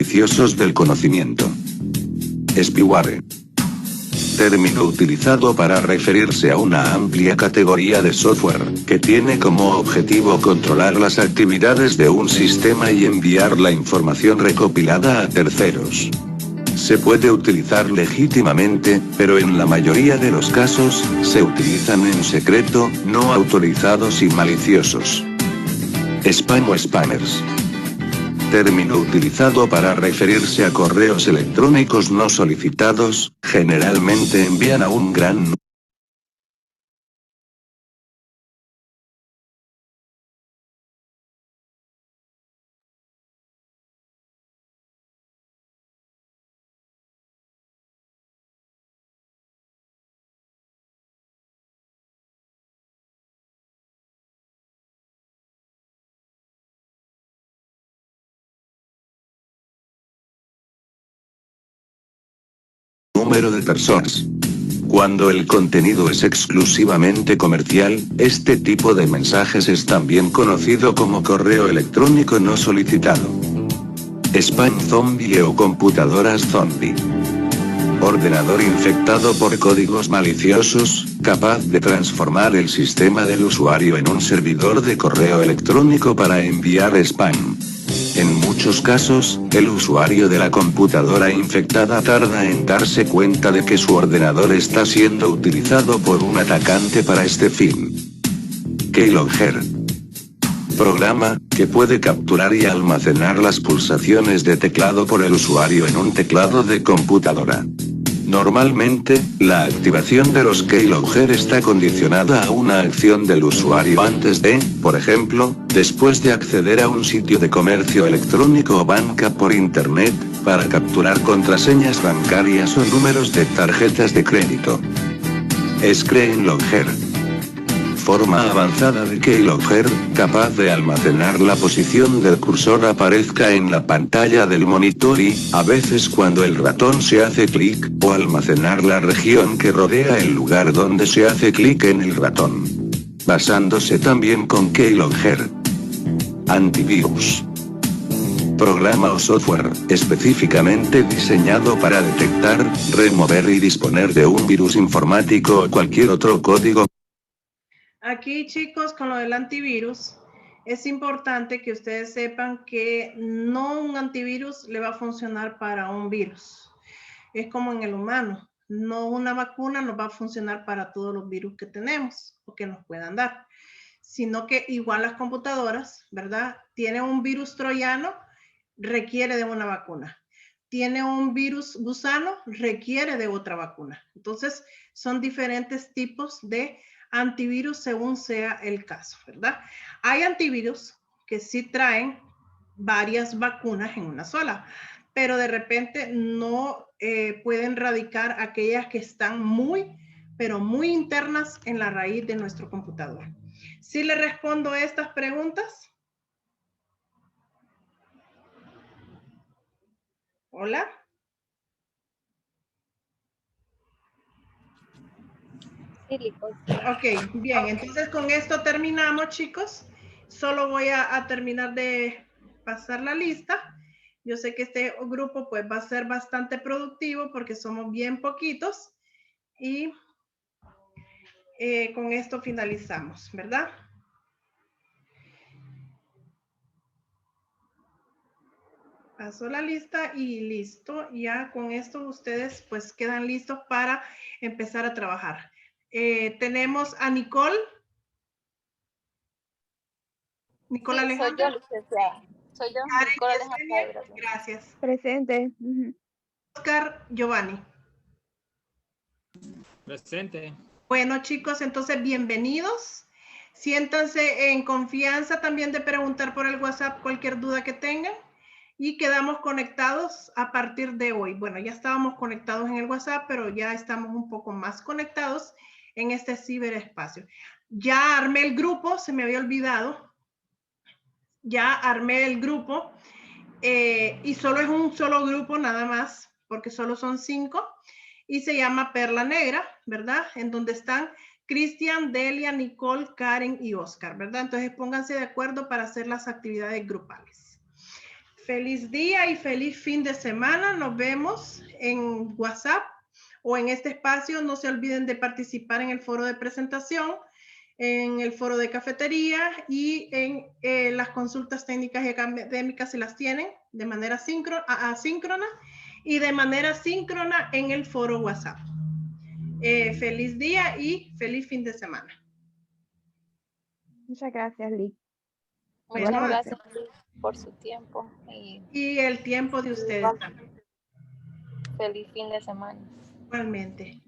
Viciosos del conocimiento. Spyware. Término utilizado para referirse a una amplia categoría de software, que tiene como objetivo controlar las actividades de un sistema y enviar la información recopilada a terceros. Se puede utilizar legítimamente, pero en la mayoría de los casos, se utilizan en secreto, no autorizados y maliciosos. Spam o spammers. Término utilizado para referirse a correos electrónicos no solicitados, generalmente envían a un gran número de personas. Cuando el contenido es exclusivamente comercial, este tipo de mensajes es también conocido como correo electrónico no solicitado. Spam zombie o computadoras zombie. Ordenador infectado por códigos maliciosos, capaz de transformar el sistema del usuario en un servidor de correo electrónico para enviar spam. En muchos casos, el usuario de la computadora infectada tarda en darse cuenta de que su ordenador está siendo utilizado por un atacante para este fin. Keylogger. Programa que puede capturar y almacenar las pulsaciones de teclado por el usuario en un teclado de computadora. Normalmente, la activación de los keylogger está condicionada a una acción del usuario antes de, por ejemplo, después de acceder a un sitio de comercio electrónico o banca por internet, para capturar contraseñas bancarias o números de tarjetas de crédito. Screenlogger. Forma avanzada de keylogger, capaz de almacenar la posición del cursor aparezca en la pantalla del monitor y, a veces cuando el ratón se hace clic, o almacenar la región que rodea el lugar donde se hace clic en el ratón. Basándose también con keylogger. Antivirus. Programa o software, específicamente diseñado para detectar, remover y disponer de un virus informático o cualquier otro código. Aquí, chicos, con lo del antivirus, es importante que ustedes sepan que no un antivirus le va a funcionar para un virus. Es como en el humano. No una vacuna nos va a funcionar para todos los virus que tenemos o que nos puedan dar. Sino que igual las computadoras, ¿verdad? Tiene un virus troyano, requiere de una vacuna. Tiene un virus gusano, requiere de otra vacuna. Entonces, son diferentes tipos de antivirus según sea el caso, ¿verdad? Hay antivirus que sí traen varias vacunas en una sola, pero de repente no pueden erradicar aquellas que están pero muy internas en la raíz de nuestro computador. ¿Sí le respondo a estas preguntas? ¿Hola? Ok, bien, entonces con esto terminamos, chicos. Solo voy a terminar de pasar la lista. Yo sé que este grupo pues va a ser bastante productivo porque somos bien poquitos y con esto finalizamos, ¿verdad? Paso la lista y listo. Ya con esto ustedes pues quedan listos para empezar a trabajar. Tenemos a Nicole. Nicole Sí, Alejandra. soy yo, licenciada. Soy yo, Karen Nicole Alejandra. Gracias. Presente. Oscar Giovanni. Presente. Bueno, chicos, entonces bienvenidos. Siéntanse en confianza también de preguntar por el WhatsApp cualquier duda que tengan y quedamos conectados a partir de hoy. Bueno, ya estábamos conectados en el WhatsApp, pero ya estamos un poco más conectados en este ciberespacio. Ya armé el grupo, se me había olvidado. Ya armé el grupo y solo es un solo grupo nada más, porque solo son 5 y se llama Perla Negra, ¿verdad? En donde están Cristian, Delia, Nicole, Karen y Oscar, ¿verdad? Entonces pónganse de acuerdo para hacer las actividades grupales. Feliz día y feliz fin de semana. Nos vemos en WhatsApp o en este espacio. No se olviden de participar en el foro de presentación, en el foro de cafetería y en las consultas técnicas y académicas si las tienen de manera asíncrona y de manera síncrona en el foro WhatsApp. Feliz día y feliz fin de semana. Muchas gracias, Liz. Muchas gracias por su tiempo. Y el tiempo de ustedes también. Feliz fin de semana. Igualmente.